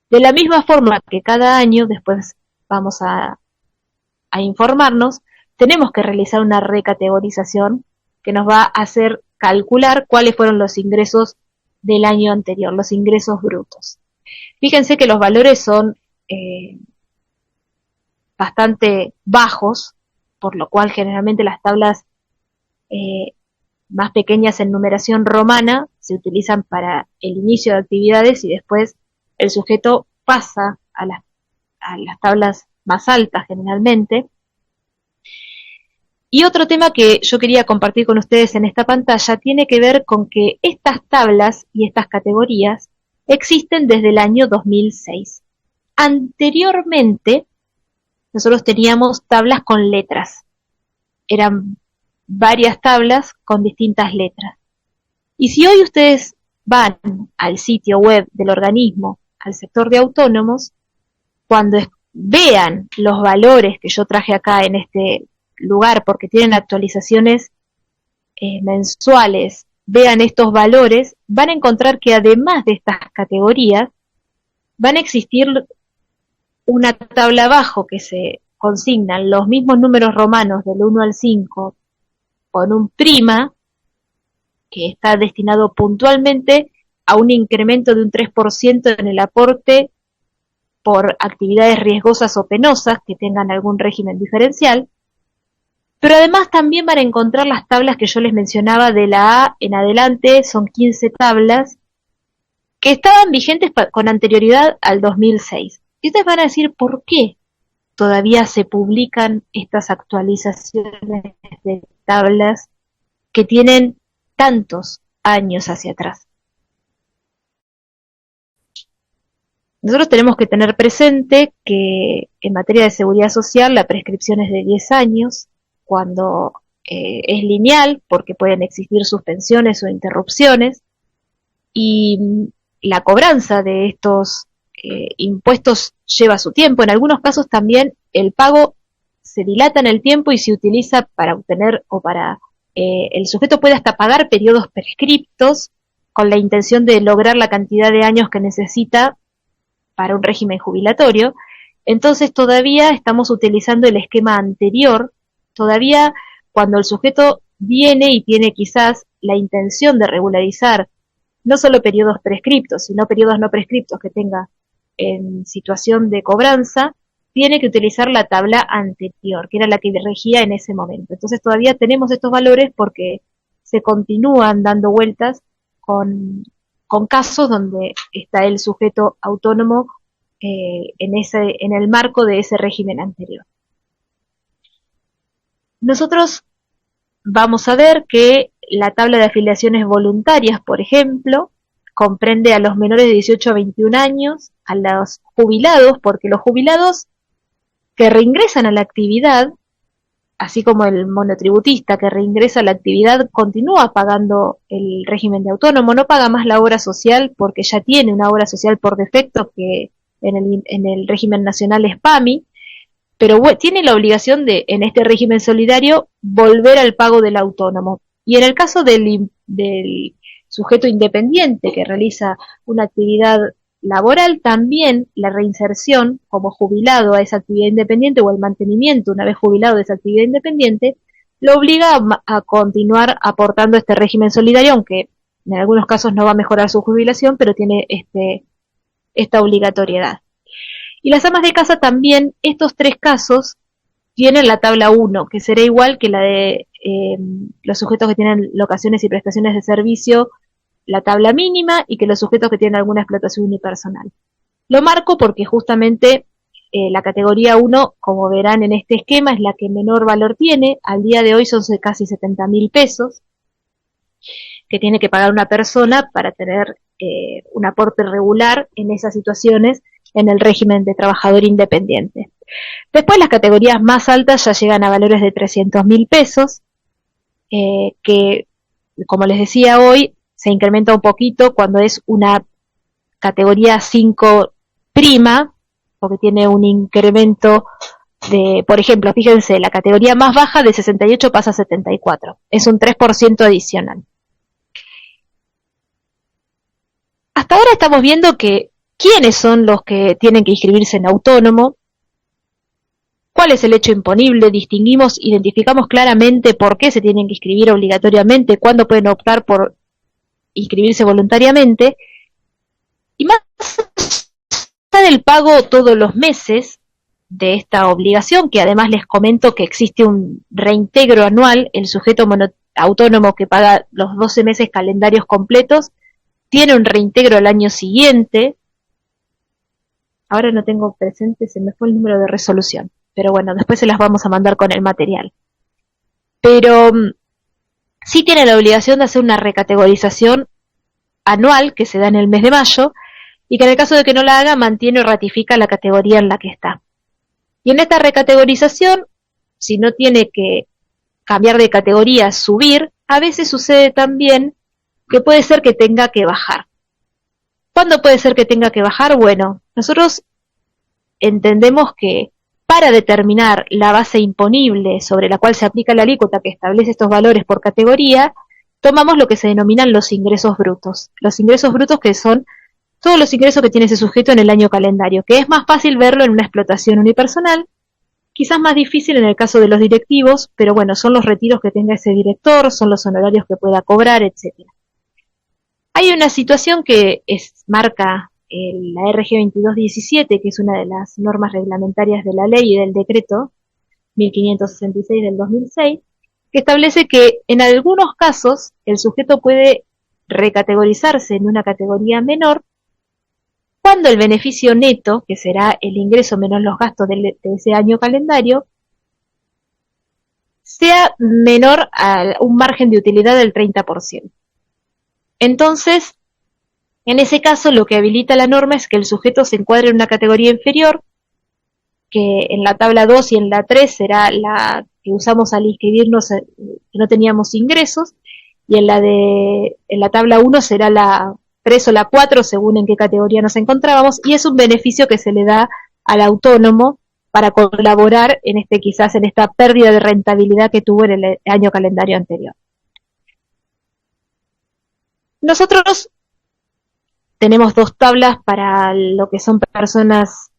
De la misma forma que cada año, después vamos a informarnos, tenemos que realizar una recategorización que nos va a hacer calcular cuáles fueron los ingresos del año anterior, los ingresos brutos. Fíjense que los valores son bastante bajos, por lo cual generalmente las tablas más pequeñas en numeración romana se utilizan para el inicio de actividades y después el sujeto pasa a las tablas más altas generalmente. Y otro tema que yo quería compartir con ustedes en esta pantalla tiene que ver con que estas tablas y estas categorías existen desde el año 2006. Anteriormente, nosotros teníamos tablas con letras. Eran varias tablas con distintas letras. Y si hoy ustedes van al sitio web del organismo, al sector de autónomos, cuando vean los valores que yo traje acá en este lugar, porque tienen actualizaciones mensuales, vean estos valores, van a encontrar que además de estas categorías, van a existir una tabla abajo que se consignan los mismos números romanos del 1 al 5 con un prima que está destinado puntualmente a un incremento de un 3% en el aporte por actividades riesgosas o penosas que tengan algún régimen diferencial. Pero además también van a encontrar las tablas que yo les mencionaba de la A en adelante, son 15 tablas que estaban vigentes con anterioridad al 2006. Y ustedes van a decir, ¿por qué todavía se publican estas actualizaciones de tablas que tienen tantos años hacia atrás? Nosotros tenemos que tener presente que en materia de seguridad social la prescripción es de 10 años, cuando es lineal, porque pueden existir suspensiones o interrupciones, y la cobranza de estos impuestos lleva su tiempo. En algunos casos también el pago se dilata en el tiempo y se utiliza para obtener o para el sujeto puede hasta pagar periodos prescriptos con la intención de lograr la cantidad de años que necesita para un régimen jubilatorio. Entonces todavía estamos utilizando el esquema anterior. Todavía cuando el sujeto viene y tiene quizás la intención de regularizar no solo periodos prescriptos, sino periodos no prescriptos que tenga en situación de cobranza, tiene que utilizar la tabla anterior, que era la que regía en ese momento. Entonces todavía tenemos estos valores porque se continúan dando vueltas con casos donde está el sujeto autónomo en el marco de ese régimen anterior. Nosotros vamos a ver que la tabla de afiliaciones voluntarias, por ejemplo, comprende a los menores de 18 a 21 años, a los jubilados, porque los jubilados que reingresan a la actividad, así como el monotributista que reingresa a la actividad, continúa pagando el régimen de autónomo, no paga más la obra social porque ya tiene una obra social por defecto que en el régimen nacional es PAMI, pero tiene la obligación de, en este régimen solidario, volver al pago del autónomo. Y en el caso del sujeto independiente que realiza una actividad laboral, también la reinserción como jubilado a esa actividad independiente o el mantenimiento una vez jubilado de esa actividad independiente, lo obliga a continuar aportando este régimen solidario, aunque en algunos casos no va a mejorar su jubilación, pero tiene esta obligatoriedad. Y las amas de casa también, estos tres casos tienen la tabla 1, que será igual que la de los sujetos que tienen locaciones y prestaciones de servicio, la tabla mínima, y que los sujetos que tienen alguna explotación unipersonal. Lo marco porque justamente la categoría 1, como verán en este esquema, es la que menor valor tiene. Al día de hoy son casi 70.000 pesos que tiene que pagar una persona para tener un aporte regular en esas situaciones en el régimen de trabajador independiente. Después las categorías más altas ya llegan a valores de 300.000 pesos, que, como les decía hoy, se incrementa un poquito cuando es una categoría 5 prima, porque tiene un incremento de, por ejemplo, fíjense, la categoría más baja de 68 pasa a 74, es un 3% adicional. Hasta ahora estamos viendo que quiénes son los que tienen que inscribirse en autónomo, cuál es el hecho imponible, distinguimos, identificamos claramente por qué se tienen que inscribir obligatoriamente, cuándo pueden optar por inscribirse voluntariamente, y más allá del pago todos los meses de esta obligación, que además les comento que existe un reintegro anual, el sujeto autónomo que paga los 12 meses calendarios completos, tiene un reintegro al año siguiente. Ahora no tengo presente, se me fue el número de resolución, pero bueno, después se las vamos a mandar con el material. Pero sí tiene la obligación de hacer una recategorización anual que se da en el mes de mayo, y que en el caso de que no la haga, mantiene o ratifica la categoría en la que está. Y en esta recategorización, si no tiene que cambiar de categoría, subir, a veces sucede también que puede ser que tenga que bajar. ¿Cuándo puede ser que tenga que bajar? Bueno, nosotros entendemos que para determinar la base imponible sobre la cual se aplica la alícuota que establece estos valores por categoría, tomamos lo que se denominan los ingresos brutos. Los ingresos brutos, que son todos los ingresos que tiene ese sujeto en el año calendario, que es más fácil verlo en una explotación unipersonal, quizás más difícil en el caso de los directivos, pero bueno, son los retiros que tenga ese director, son los honorarios que pueda cobrar, etc. Hay una situación que marca la RG 2217, que es una de las normas reglamentarias de la ley y del decreto 1566 del 2006, que establece que en algunos casos el sujeto puede recategorizarse en una categoría menor cuando el beneficio neto, que será el ingreso menos los gastos de ese año calendario, sea menor a un margen de utilidad del 30%. Entonces, en ese caso, lo que habilita la norma es que el sujeto se encuadre en una categoría inferior, que en la tabla 2 y en la 3 será la que usamos al inscribirnos, que no teníamos ingresos, y en la tabla 1 será la 3 o la 4, según en qué categoría nos encontrábamos, y es un beneficio que se le da al autónomo para colaborar quizás en esta pérdida de rentabilidad que tuvo en el año calendario anterior. Nosotros tenemos dos tablas para lo que son personas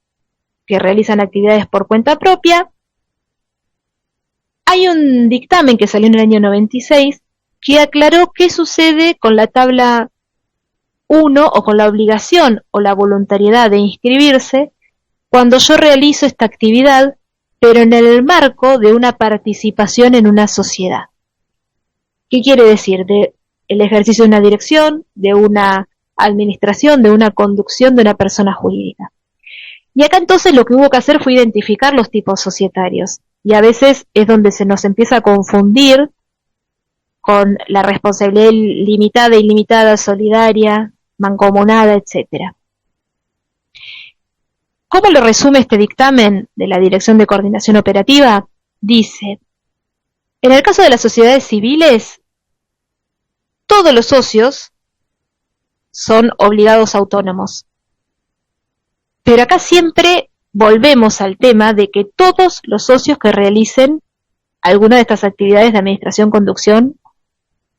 que realizan actividades por cuenta propia. Hay un dictamen que salió en el año 96 que aclaró qué sucede con la tabla 1 o con la obligación o la voluntariedad de inscribirse cuando yo realizo esta actividad, pero en el marco de una participación en una sociedad. ¿Qué quiere decir? De el ejercicio de una dirección, de una administración, de una conducción de una persona jurídica. Y acá entonces lo que hubo que hacer fue identificar los tipos societarios, y a veces es donde se nos empieza a confundir con la responsabilidad limitada, ilimitada, solidaria, mancomunada, etcétera. ¿Cómo lo resume este dictamen de la Dirección de Coordinación Operativa? Dice, en el caso de las sociedades civiles, todos los socios son obligados autónomos. Pero acá siempre volvemos al tema de que todos los socios que realicen alguna de estas actividades de administración, conducción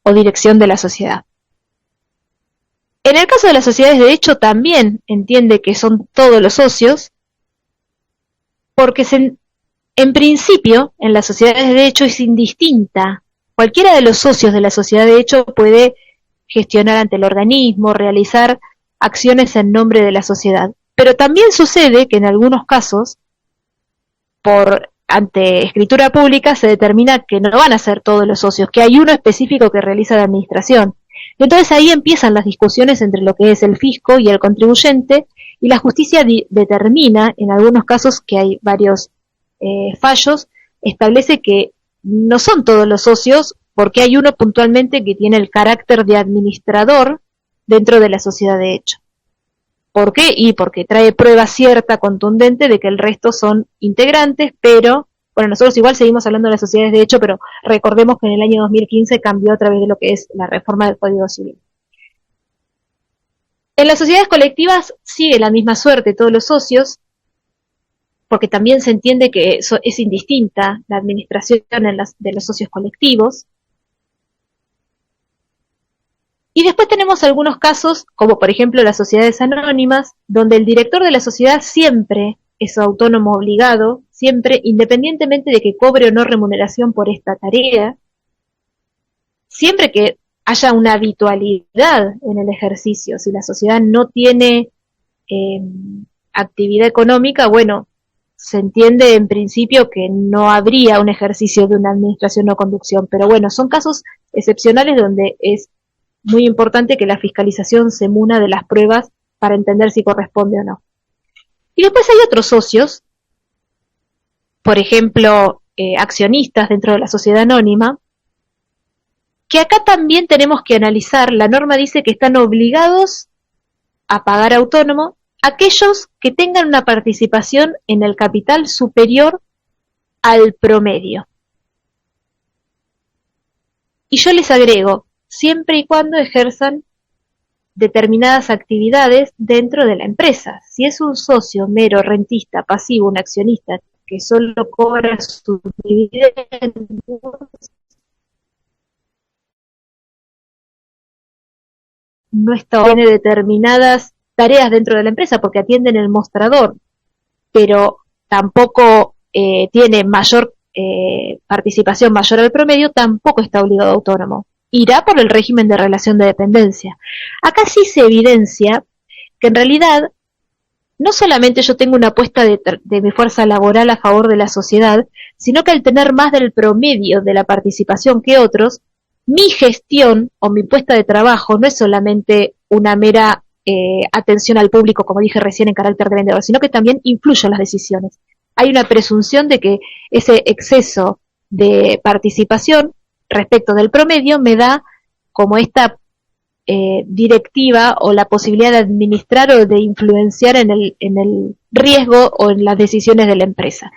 o dirección de la sociedad. En el caso de las sociedades de hecho también entiende que son todos los socios, porque en principio en las sociedades de hecho es indistinta. Cualquiera de los socios de la sociedad de hecho puede gestionar ante el organismo, realizar acciones en nombre de la sociedad. Pero también sucede que en algunos casos, por ante escritura pública se determina que no van a ser todos los socios, que hay uno específico que realiza la administración. Entonces ahí empiezan las discusiones entre lo que es el fisco y el contribuyente, y la justicia determina, en algunos casos que hay varios fallos, establece que no son todos los socios, porque hay uno puntualmente que tiene el carácter de administrador dentro de la sociedad de hecho. ¿Por qué? Y porque trae prueba cierta, contundente, de que el resto son integrantes, pero, bueno, nosotros igual seguimos hablando de las sociedades de hecho, pero recordemos que en el año 2015 cambió a través de lo que es la reforma del Código Civil. En las sociedades colectivas sigue la misma suerte todos los socios, porque también se entiende que es indistinta la administración de los socios colectivos. Y después tenemos algunos casos, como por ejemplo las sociedades anónimas, donde el director de la sociedad siempre es autónomo obligado, siempre, independientemente de que cobre o no remuneración por esta tarea, siempre que haya una habitualidad en el ejercicio. Si la sociedad no tiene actividad económica, bueno, se entiende en principio que no habría un ejercicio de una administración o conducción, pero bueno, son casos excepcionales donde es muy importante que la fiscalización se muna de las pruebas para entender si corresponde o no. Y después hay otros socios, por ejemplo, accionistas dentro de la sociedad anónima, que acá también tenemos que analizar. La norma dice que están obligados a pagar autónomo aquellos que tengan una participación en el capital superior al promedio. Y yo les agrego, siempre y cuando ejerzan determinadas actividades dentro de la empresa. Si es un socio mero, rentista, pasivo, un accionista que solo cobra sus dividendos, no tiene determinadas tareas dentro de la empresa porque atienden el mostrador, pero tampoco tiene mayor participación mayor al promedio, tampoco está obligado a autónomo. Irá por el régimen de relación de dependencia. Acá sí se evidencia que en realidad no solamente yo tengo una apuesta de mi fuerza laboral a favor de la sociedad, sino que al tener más del promedio de la participación que otros, mi gestión o mi puesta de trabajo no es solamente una mera atención al público, como dije recién, en carácter de vendedor, sino que también influyo en las decisiones. Hay una presunción de que ese exceso de participación respecto del promedio me da como esta directiva o la posibilidad de administrar o de influenciar en el riesgo o en las decisiones de la empresa.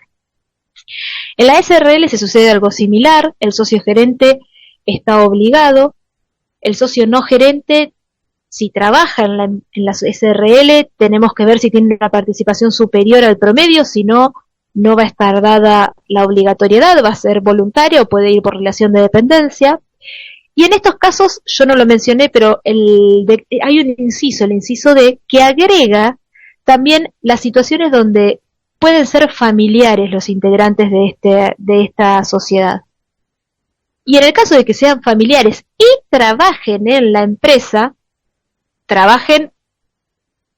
En la SRL se sucede algo similar. El socio gerente está obligado, el socio no gerente, si trabaja en la SRL, tenemos que ver si tiene una participación superior al promedio, si no, no va a estar dada la obligatoriedad, va a ser voluntario o puede ir por relación de dependencia. Y en estos casos, yo no lo mencioné, pero hay un inciso, el inciso D, que agrega también las situaciones donde pueden ser familiares los integrantes de esta sociedad. Y en el caso de que sean familiares y trabajen en la empresa, trabajen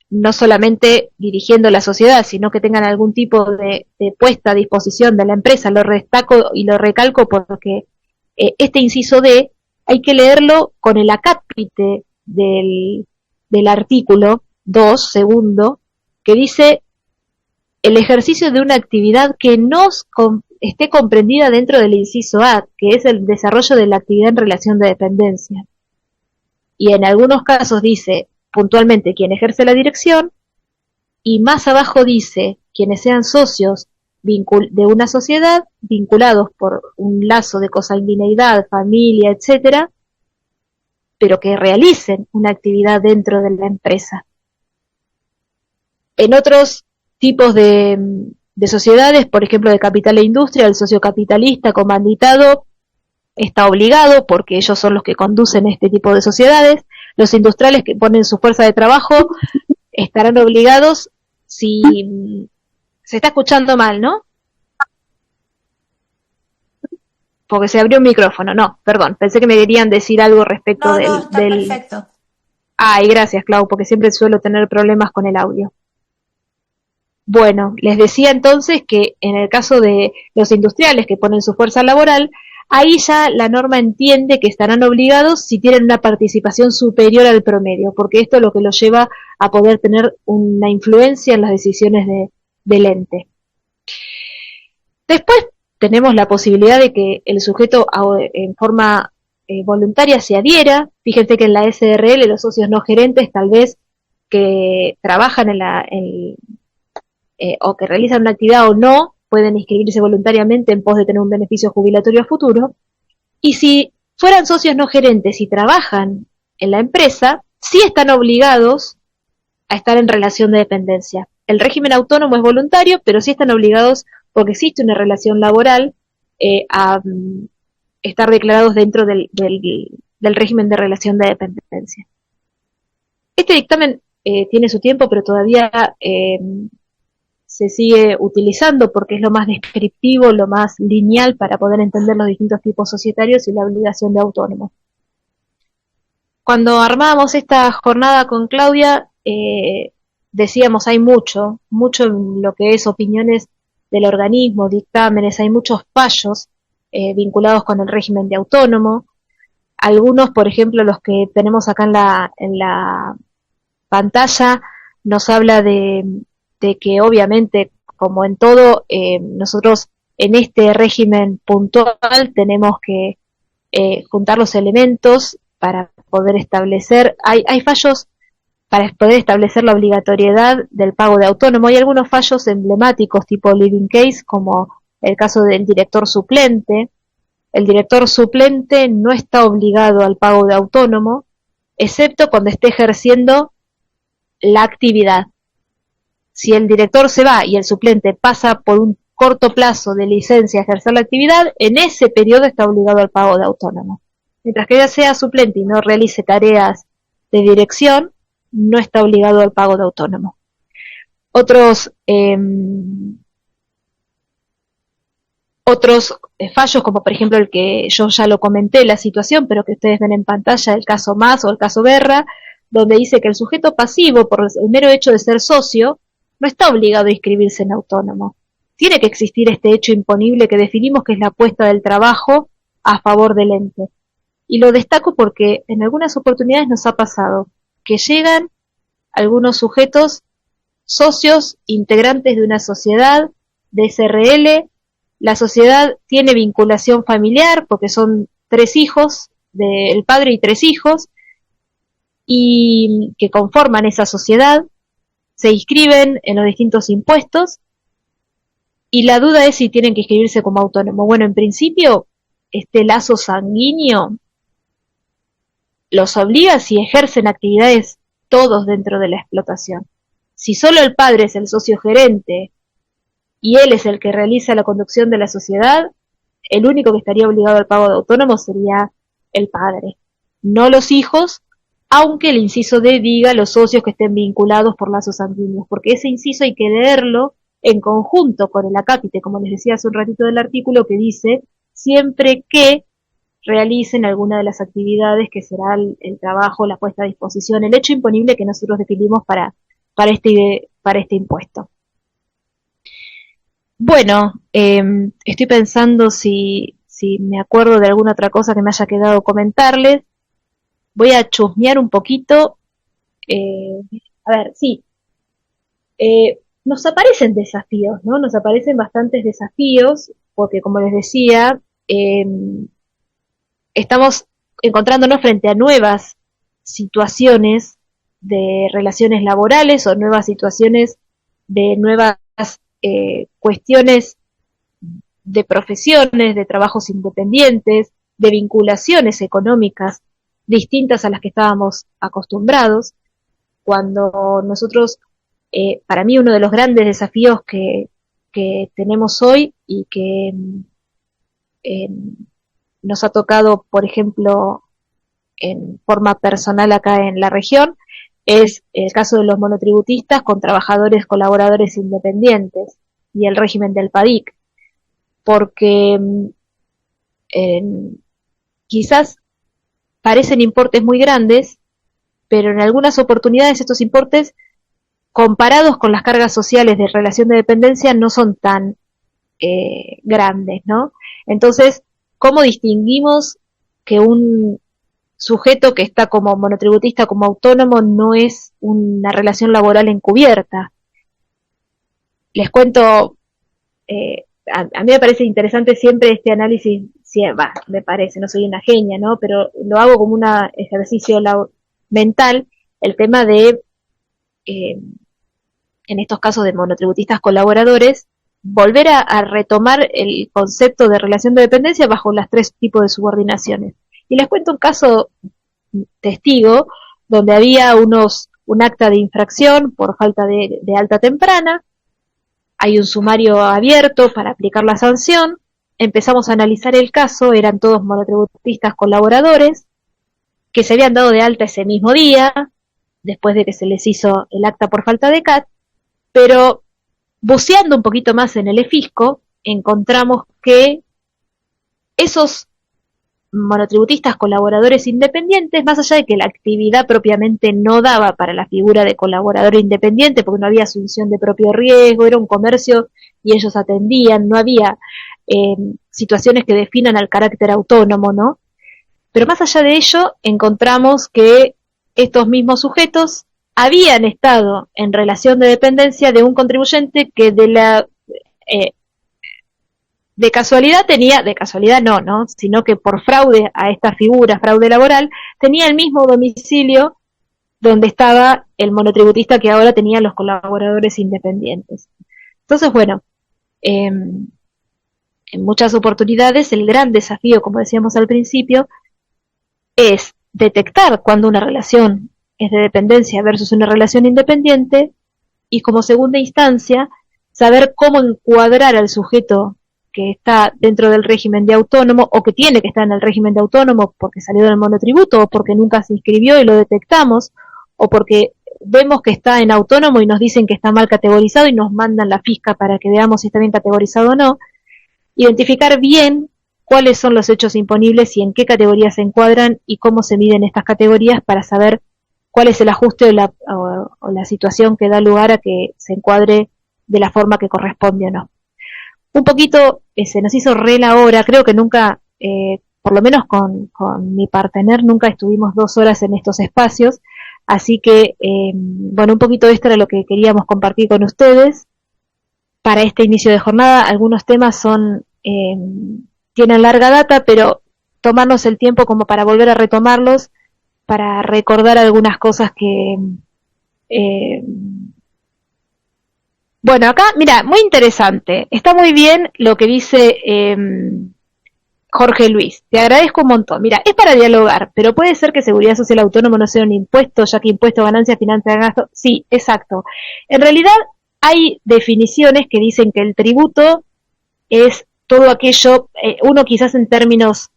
no solamente dirigiendo la sociedad, sino que tengan algún tipo de puesta a disposición de la empresa. Lo destaco y lo recalco porque este inciso D hay que leerlo con el acápite del artículo 2, segundo, que dice el ejercicio de una actividad que no esté comprendida dentro del inciso A, que es el desarrollo de la actividad en relación de dependencia. Y en algunos casos dice puntualmente quien ejerce la dirección, y más abajo dice quienes sean socios de una sociedad vinculados por un lazo de consanguineidad, familia, etcétera, pero que realicen una actividad dentro de la empresa. En otros tipos de sociedades, por ejemplo de capital e industria, el socio capitalista comanditado está obligado porque ellos son los que conducen este tipo de sociedades. Los industriales que ponen su fuerza de trabajo estarán obligados si se está escuchando mal, ¿no? Porque se abrió un micrófono. No, perdón, pensé que me querían decir algo respecto No, está perfecto. Ay, gracias, Clau, porque siempre suelo tener problemas con el audio. Bueno, les decía entonces que en el caso de los industriales que ponen su fuerza laboral, ahí ya la norma entiende que estarán obligados si tienen una participación superior al promedio, porque esto es lo que los lleva a poder tener una influencia en las decisiones del ente. Después tenemos la posibilidad de que el sujeto en forma voluntaria se adhiera. Fíjense que en la SRL los socios no gerentes tal vez que trabajan o que realizan una actividad o no, pueden inscribirse voluntariamente en pos de tener un beneficio jubilatorio a futuro. Y si fueran socios no gerentes y trabajan en la empresa, sí están obligados a estar en relación de dependencia. El régimen autónomo es voluntario, pero sí están obligados, porque existe una relación laboral, a estar declarados dentro del régimen de relación de dependencia. Este dictamen tiene su tiempo, pero todavía se sigue utilizando porque es lo más descriptivo, lo más lineal para poder entender los distintos tipos societarios y la obligación de autónomo. Cuando armábamos esta jornada con Claudia, decíamos hay mucho en lo que es opiniones del organismo, dictámenes, hay muchos fallos vinculados con el régimen de autónomo. Algunos, por ejemplo, los que tenemos acá en la pantalla, nos habla de que obviamente, como en todo, nosotros en este régimen puntual tenemos que juntar los elementos para poder establecer, hay fallos para poder establecer la obligatoriedad del pago de autónomo. Hay algunos fallos emblemáticos tipo living case, como el caso del director suplente. El director suplente no está obligado al pago de autónomo, excepto cuando esté ejerciendo la actividad. Si el director se va y el suplente pasa por un corto plazo de licencia a ejercer la actividad, en ese periodo está obligado al pago de autónomo. Mientras que ella sea suplente y no realice tareas de dirección, no está obligado al pago de autónomo. Otros fallos, como por ejemplo el que yo ya lo comenté, la situación, pero que ustedes ven en pantalla, el caso Mas o el caso Berra, donde dice que el sujeto pasivo, por el mero hecho de ser socio, no está obligado a inscribirse en autónomo. Tiene que existir este hecho imponible que definimos que es la apuesta del trabajo a favor del ente. Y lo destaco porque en algunas oportunidades nos ha pasado que llegan algunos sujetos socios, integrantes de una sociedad de SRL. La sociedad tiene vinculación familiar porque son 3 hijos, el padre y 3 hijos, y que conforman esa sociedad, se inscriben en los distintos impuestos, y la duda es si tienen que inscribirse como autónomo. Bueno, en principio, este lazo sanguíneo los obliga si ejercen actividades todos dentro de la explotación. Si solo el padre es el socio gerente y él es el que realiza la conducción de la sociedad, el único que estaría obligado al pago de autónomo sería el padre, no los hijos, aunque el inciso D diga los socios que estén vinculados por lazos sanguíneos, porque ese inciso hay que leerlo en conjunto con el acápite, como les decía hace un ratito del artículo, que dice siempre que realicen alguna de las actividades que será el trabajo, la puesta a disposición, el hecho imponible que nosotros definimos para este impuesto. Bueno, estoy pensando si me acuerdo de alguna otra cosa que me haya quedado comentarles. Voy a chusmear un poquito. A ver, sí. Nos aparecen desafíos, ¿no? Nos aparecen bastantes desafíos, porque como les decía, estamos encontrándonos frente a nuevas situaciones de relaciones laborales o nuevas situaciones de nuevas cuestiones de profesiones, de trabajos independientes, de vinculaciones económicas distintas a las que estábamos acostumbrados. Cuando nosotros, para mí uno de los grandes desafíos que tenemos hoy y que nos ha tocado, por ejemplo, en forma personal acá en la región, es el caso de los monotributistas con trabajadores colaboradores independientes y el régimen del PADIC, porque quizás parecen importes muy grandes, pero en algunas oportunidades estos importes comparados con las cargas sociales de relación de dependencia no son tan grandes, ¿no? Entonces, ¿cómo distinguimos que un sujeto que está como monotributista, como autónomo, no es una relación laboral encubierta? Les cuento, a mí me parece interesante siempre este análisis, me parece, no soy una genia, ¿no? Pero lo hago como un ejercicio mental, el tema de, en estos casos de monotributistas colaboradores, volver a retomar el concepto de relación de dependencia bajo las 3 tipos de subordinaciones. Y les cuento un caso testigo donde había un acta de infracción por falta de alta temprana, hay un sumario abierto para aplicar la sanción, empezamos a analizar el caso, eran todos monotributistas colaboradores que se habían dado de alta ese mismo día, después de que se les hizo el acta por falta de CAT, pero buceando un poquito más en el EFISCO, encontramos que esos monotributistas colaboradores independientes, más allá de que la actividad propiamente no daba para la figura de colaborador independiente, porque no había asunción de propio riesgo, era un comercio y ellos atendían, no había situaciones que definan al carácter autónomo, ¿no? Pero más allá de ello, encontramos que estos mismos sujetos habían estado en relación de dependencia de un contribuyente que de casualidad no, sino que por fraude a esta figura, fraude laboral, tenía el mismo domicilio donde estaba el monotributista que ahora tenía los colaboradores independientes. Entonces, bueno, en muchas oportunidades el gran desafío, como decíamos al principio, es detectar cuando una relación es de dependencia versus una relación independiente y, como segunda instancia, saber cómo encuadrar al sujeto que está dentro del régimen de autónomo o que tiene que estar en el régimen de autónomo porque salió del monotributo o porque nunca se inscribió y lo detectamos o porque vemos que está en autónomo y nos dicen que está mal categorizado y nos mandan la fisca para que veamos si está bien categorizado o no. Identificar bien cuáles son los hechos imponibles y en qué categorías se encuadran y cómo se miden estas categorías para saber cuál es el ajuste o la situación que da lugar a que se encuadre de la forma que corresponde o no. Un poquito se nos hizo re la hora, creo que nunca, por lo menos con mi partener, nunca estuvimos 2 horas en estos espacios, así que, bueno, un poquito esto era lo que queríamos compartir con ustedes para este inicio de jornada. Algunos temas tienen larga data, pero tomarnos el tiempo como para volver a retomarlos, para recordar algunas cosas que... bueno, acá, mira, muy interesante. Está muy bien lo que dice Jorge Luis. Te agradezco un montón. Mira, es para dialogar, pero puede ser que Seguridad Social Autónomo no sea un impuesto, ya que impuesto, ganancia, finanzas, gasto. Sí, exacto. En realidad hay definiciones que dicen que el tributo es todo aquello, uno quizás en términos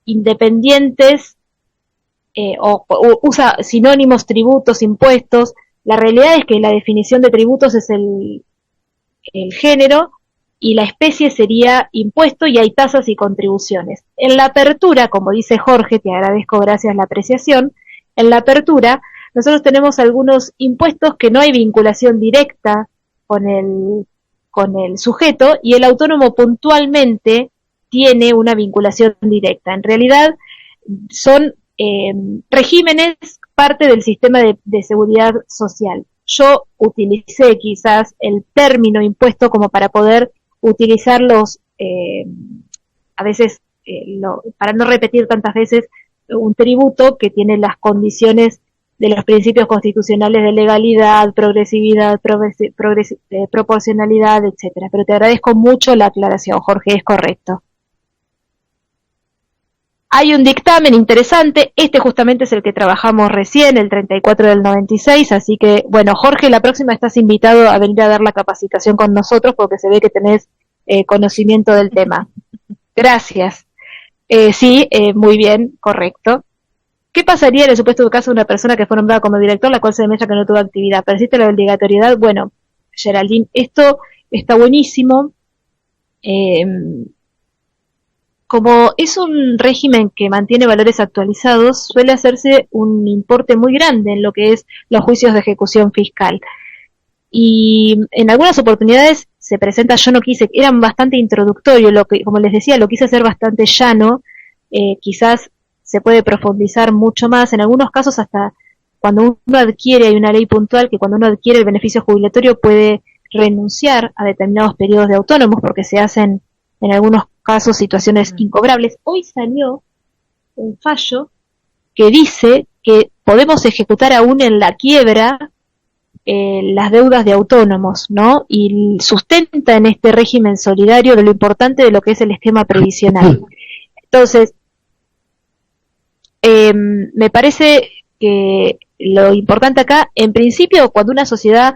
independientes, o usa sinónimos, tributos, impuestos. La realidad es que la definición de tributos es el género y la especie sería impuesto y hay tasas y contribuciones. En la apertura, como dice Jorge, te agradezco, gracias la apreciación, en la apertura nosotros tenemos algunos impuestos que no hay vinculación directa con el sujeto y el autónomo puntualmente tiene una vinculación directa. En realidad son regímenes parte del sistema de seguridad social. Yo utilicé quizás el término impuesto como para poder utilizarlos a veces, para no repetir tantas veces, un tributo que tiene las condiciones de los principios constitucionales de legalidad, progresividad, proporcionalidad, etcétera. Pero te agradezco mucho la aclaración, Jorge, es correcto. Hay un dictamen interesante, este justamente es el que trabajamos recién, el 34 del 96, así que, bueno, Jorge, la próxima estás invitado a venir a dar la capacitación con nosotros porque se ve que tenés conocimiento del tema. Gracias. Sí, muy bien, correcto. ¿Qué pasaría en el supuesto caso de una persona que fue nombrada como director, la cual se demuestra que no tuvo actividad? ¿Persiste la obligatoriedad? Bueno, Geraldine, esto está buenísimo. como es un régimen que mantiene valores actualizados, suele hacerse un importe muy grande en lo que es los juicios de ejecución fiscal. Y en algunas oportunidades se presenta, yo no quise, eran bastante introductorio, lo que, como les decía, lo quise hacer bastante llano, quizás se puede profundizar mucho más, en algunos casos hasta cuando uno adquiere, hay una ley puntual que cuando uno adquiere el beneficio jubilatorio puede renunciar a determinados periodos de autónomos porque se hacen en algunos casos situaciones incobrables. Hoy salió un fallo que dice que podemos ejecutar aún en la quiebra las deudas de autónomos, ¿no? Y sustenta en este régimen solidario de lo importante de lo que es el esquema previsional. Entonces, me parece que lo importante acá, en principio, cuando una sociedad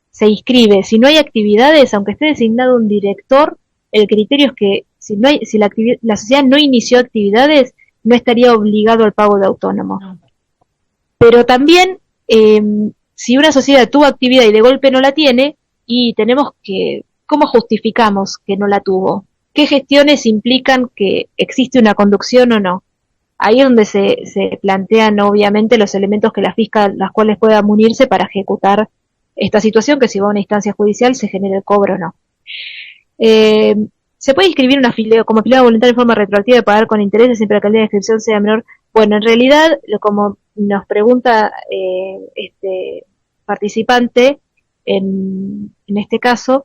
se inscribe, si no hay actividades, aunque esté designado un director, el criterio es que si la sociedad no inició actividades, no estaría obligado al pago de autónomos. Pero también, si una sociedad tuvo actividad y de golpe no la tiene, y tenemos que, ¿cómo justificamos que no la tuvo? ¿Qué gestiones implican que existe una conducción o no? Ahí es donde se plantean obviamente los elementos que la fiscal, las cuales pueda munirse para ejecutar esta situación, que si va a una instancia judicial se genere el cobro o no. ¿Se puede inscribir un afiliado como afiliado voluntario en forma retroactiva de pagar con intereses siempre que el día de inscripción sea menor? Bueno, en realidad, como nos pregunta este participante, en este caso,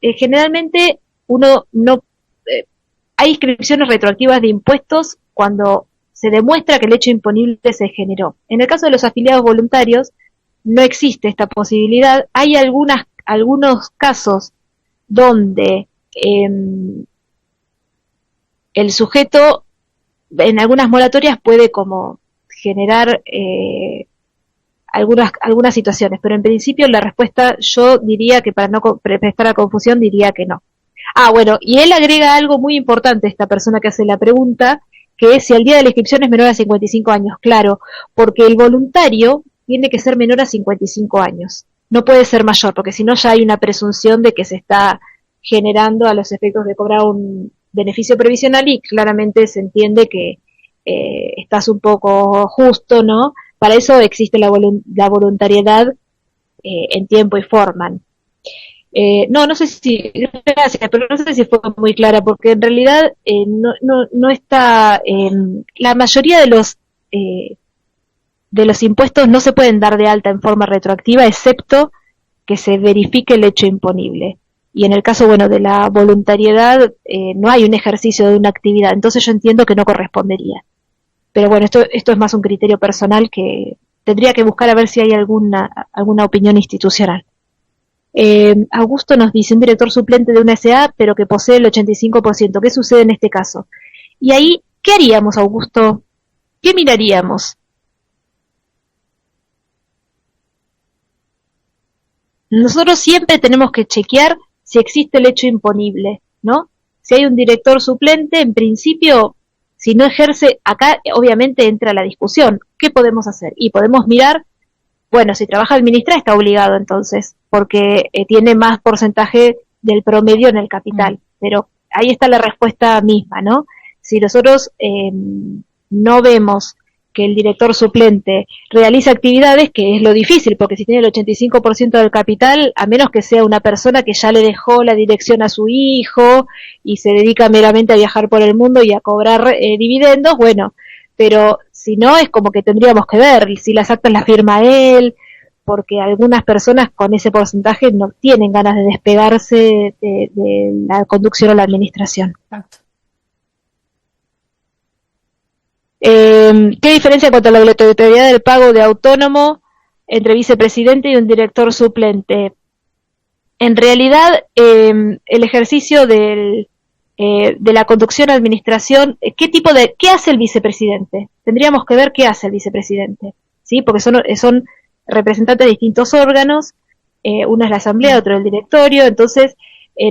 generalmente uno no hay inscripciones retroactivas de impuestos cuando se demuestra que el hecho imponible se generó. En el caso de los afiliados voluntarios, no existe esta posibilidad. Hay algunos casos donde el sujeto en algunas moratorias puede como generar algunas situaciones, pero en principio la respuesta yo diría que para no prestar a confusión diría que no. Bueno, y él agrega algo muy importante, esta persona que hace la pregunta, que es si el día de la inscripción es menor a 55 años. Claro, porque el voluntario tiene que ser menor a 55 años. No puede ser mayor, porque si no ya hay una presunción de que se está generando a los efectos de cobrar un beneficio previsional y claramente se entiende que estás un poco justo, ¿no? Para eso existe la voluntariedad en tiempo y forma. No sé si, gracias, pero no sé si fue muy clara, porque en realidad no está, la mayoría de los impuestos no se pueden dar de alta en forma retroactiva, excepto que se verifique el hecho imponible. Y en el caso, bueno, de la voluntariedad, no hay un ejercicio de una actividad, entonces yo entiendo que no correspondería. Pero bueno, esto es más un criterio personal que tendría que buscar a ver si hay alguna opinión institucional. Augusto nos dice, un director suplente de una SA, pero que posee el 85%. ¿Qué sucede en este caso? Y ahí, ¿qué haríamos, Augusto? ¿Qué miraríamos? Nosotros siempre tenemos que chequear si existe el hecho imponible, ¿no? Si hay un director suplente, en principio, si no ejerce, acá obviamente entra la discusión. ¿Qué podemos hacer? Y podemos mirar, bueno, si trabaja administrado está obligado entonces, porque tiene más porcentaje del promedio en el capital. Pero ahí está la respuesta misma, ¿no? Si nosotros no vemos que el director suplente realiza actividades, que es lo difícil, porque si tiene el 85% del capital, a menos que sea una persona que ya le dejó la dirección a su hijo y se dedica meramente a viajar por el mundo y a cobrar dividendos, bueno, pero si no es como que tendríamos que ver si las actas las firma él, porque algunas personas con ese porcentaje no tienen ganas de despegarse de la conducción o la administración. Exacto. ¿Qué diferencia en cuanto a la obligatoriedad del pago de autónomo entre vicepresidente y un director suplente? En realidad, el ejercicio de la conducción administración, ¿qué hace el vicepresidente? Tendríamos que ver qué hace el vicepresidente, ¿sí? Porque son representantes de distintos órganos, uno es la asamblea, otro el directorio, entonces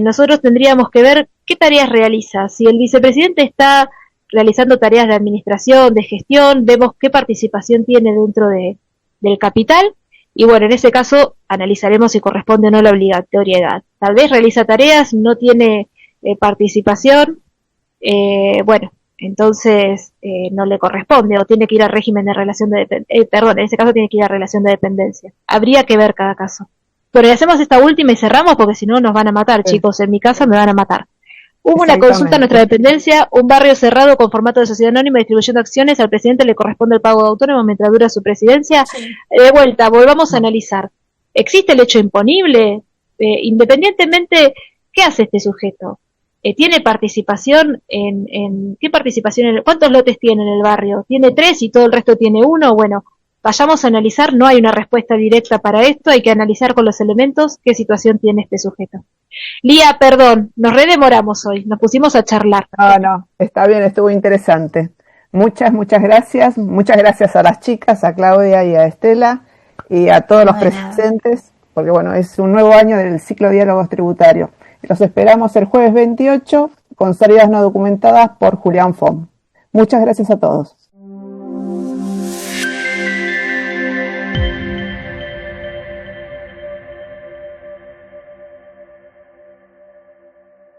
nosotros tendríamos que ver qué tareas realiza. Si el vicepresidente está realizando tareas de administración, de gestión, vemos qué participación tiene dentro del capital, y bueno, en ese caso analizaremos si corresponde o no la obligatoriedad. Tal vez realiza tareas, no tiene participación, bueno, entonces no le corresponde o tiene que ir a régimen de relación de perdón, en ese caso tiene que ir a relación de dependencia. Habría que ver cada caso. Pero hacemos esta última y cerramos porque si no nos van a matar, Sí, chicos, en mi casa me van a matar. Hubo una consulta a exactamente. nuestra dependencia, un barrio cerrado con formato de sociedad anónima distribuyendo acciones, al presidente le corresponde el pago de autónomos mientras dura su presidencia. Sí. De vuelta, volvamos a analizar. ¿Existe el hecho imponible? Independientemente, ¿qué hace este sujeto? ¿Tiene participación qué participación cuántos lotes tiene en el barrio? ¿Tiene 3 y todo el resto tiene 1? Bueno, vayamos a analizar, no hay una respuesta directa para esto, hay que analizar con los elementos qué situación tiene este sujeto. Lía, perdón, nos redemoramos hoy, nos pusimos a charlar. No, está bien, estuvo interesante. Muchas gracias. Muchas gracias a las chicas, a Claudia y a Estela, y a todos los No, de nada. presentes, porque bueno, es un nuevo año del ciclo de diálogos tributarios. Los esperamos el jueves 28 con salidas no documentadas por Julián Fom. Muchas gracias a todos.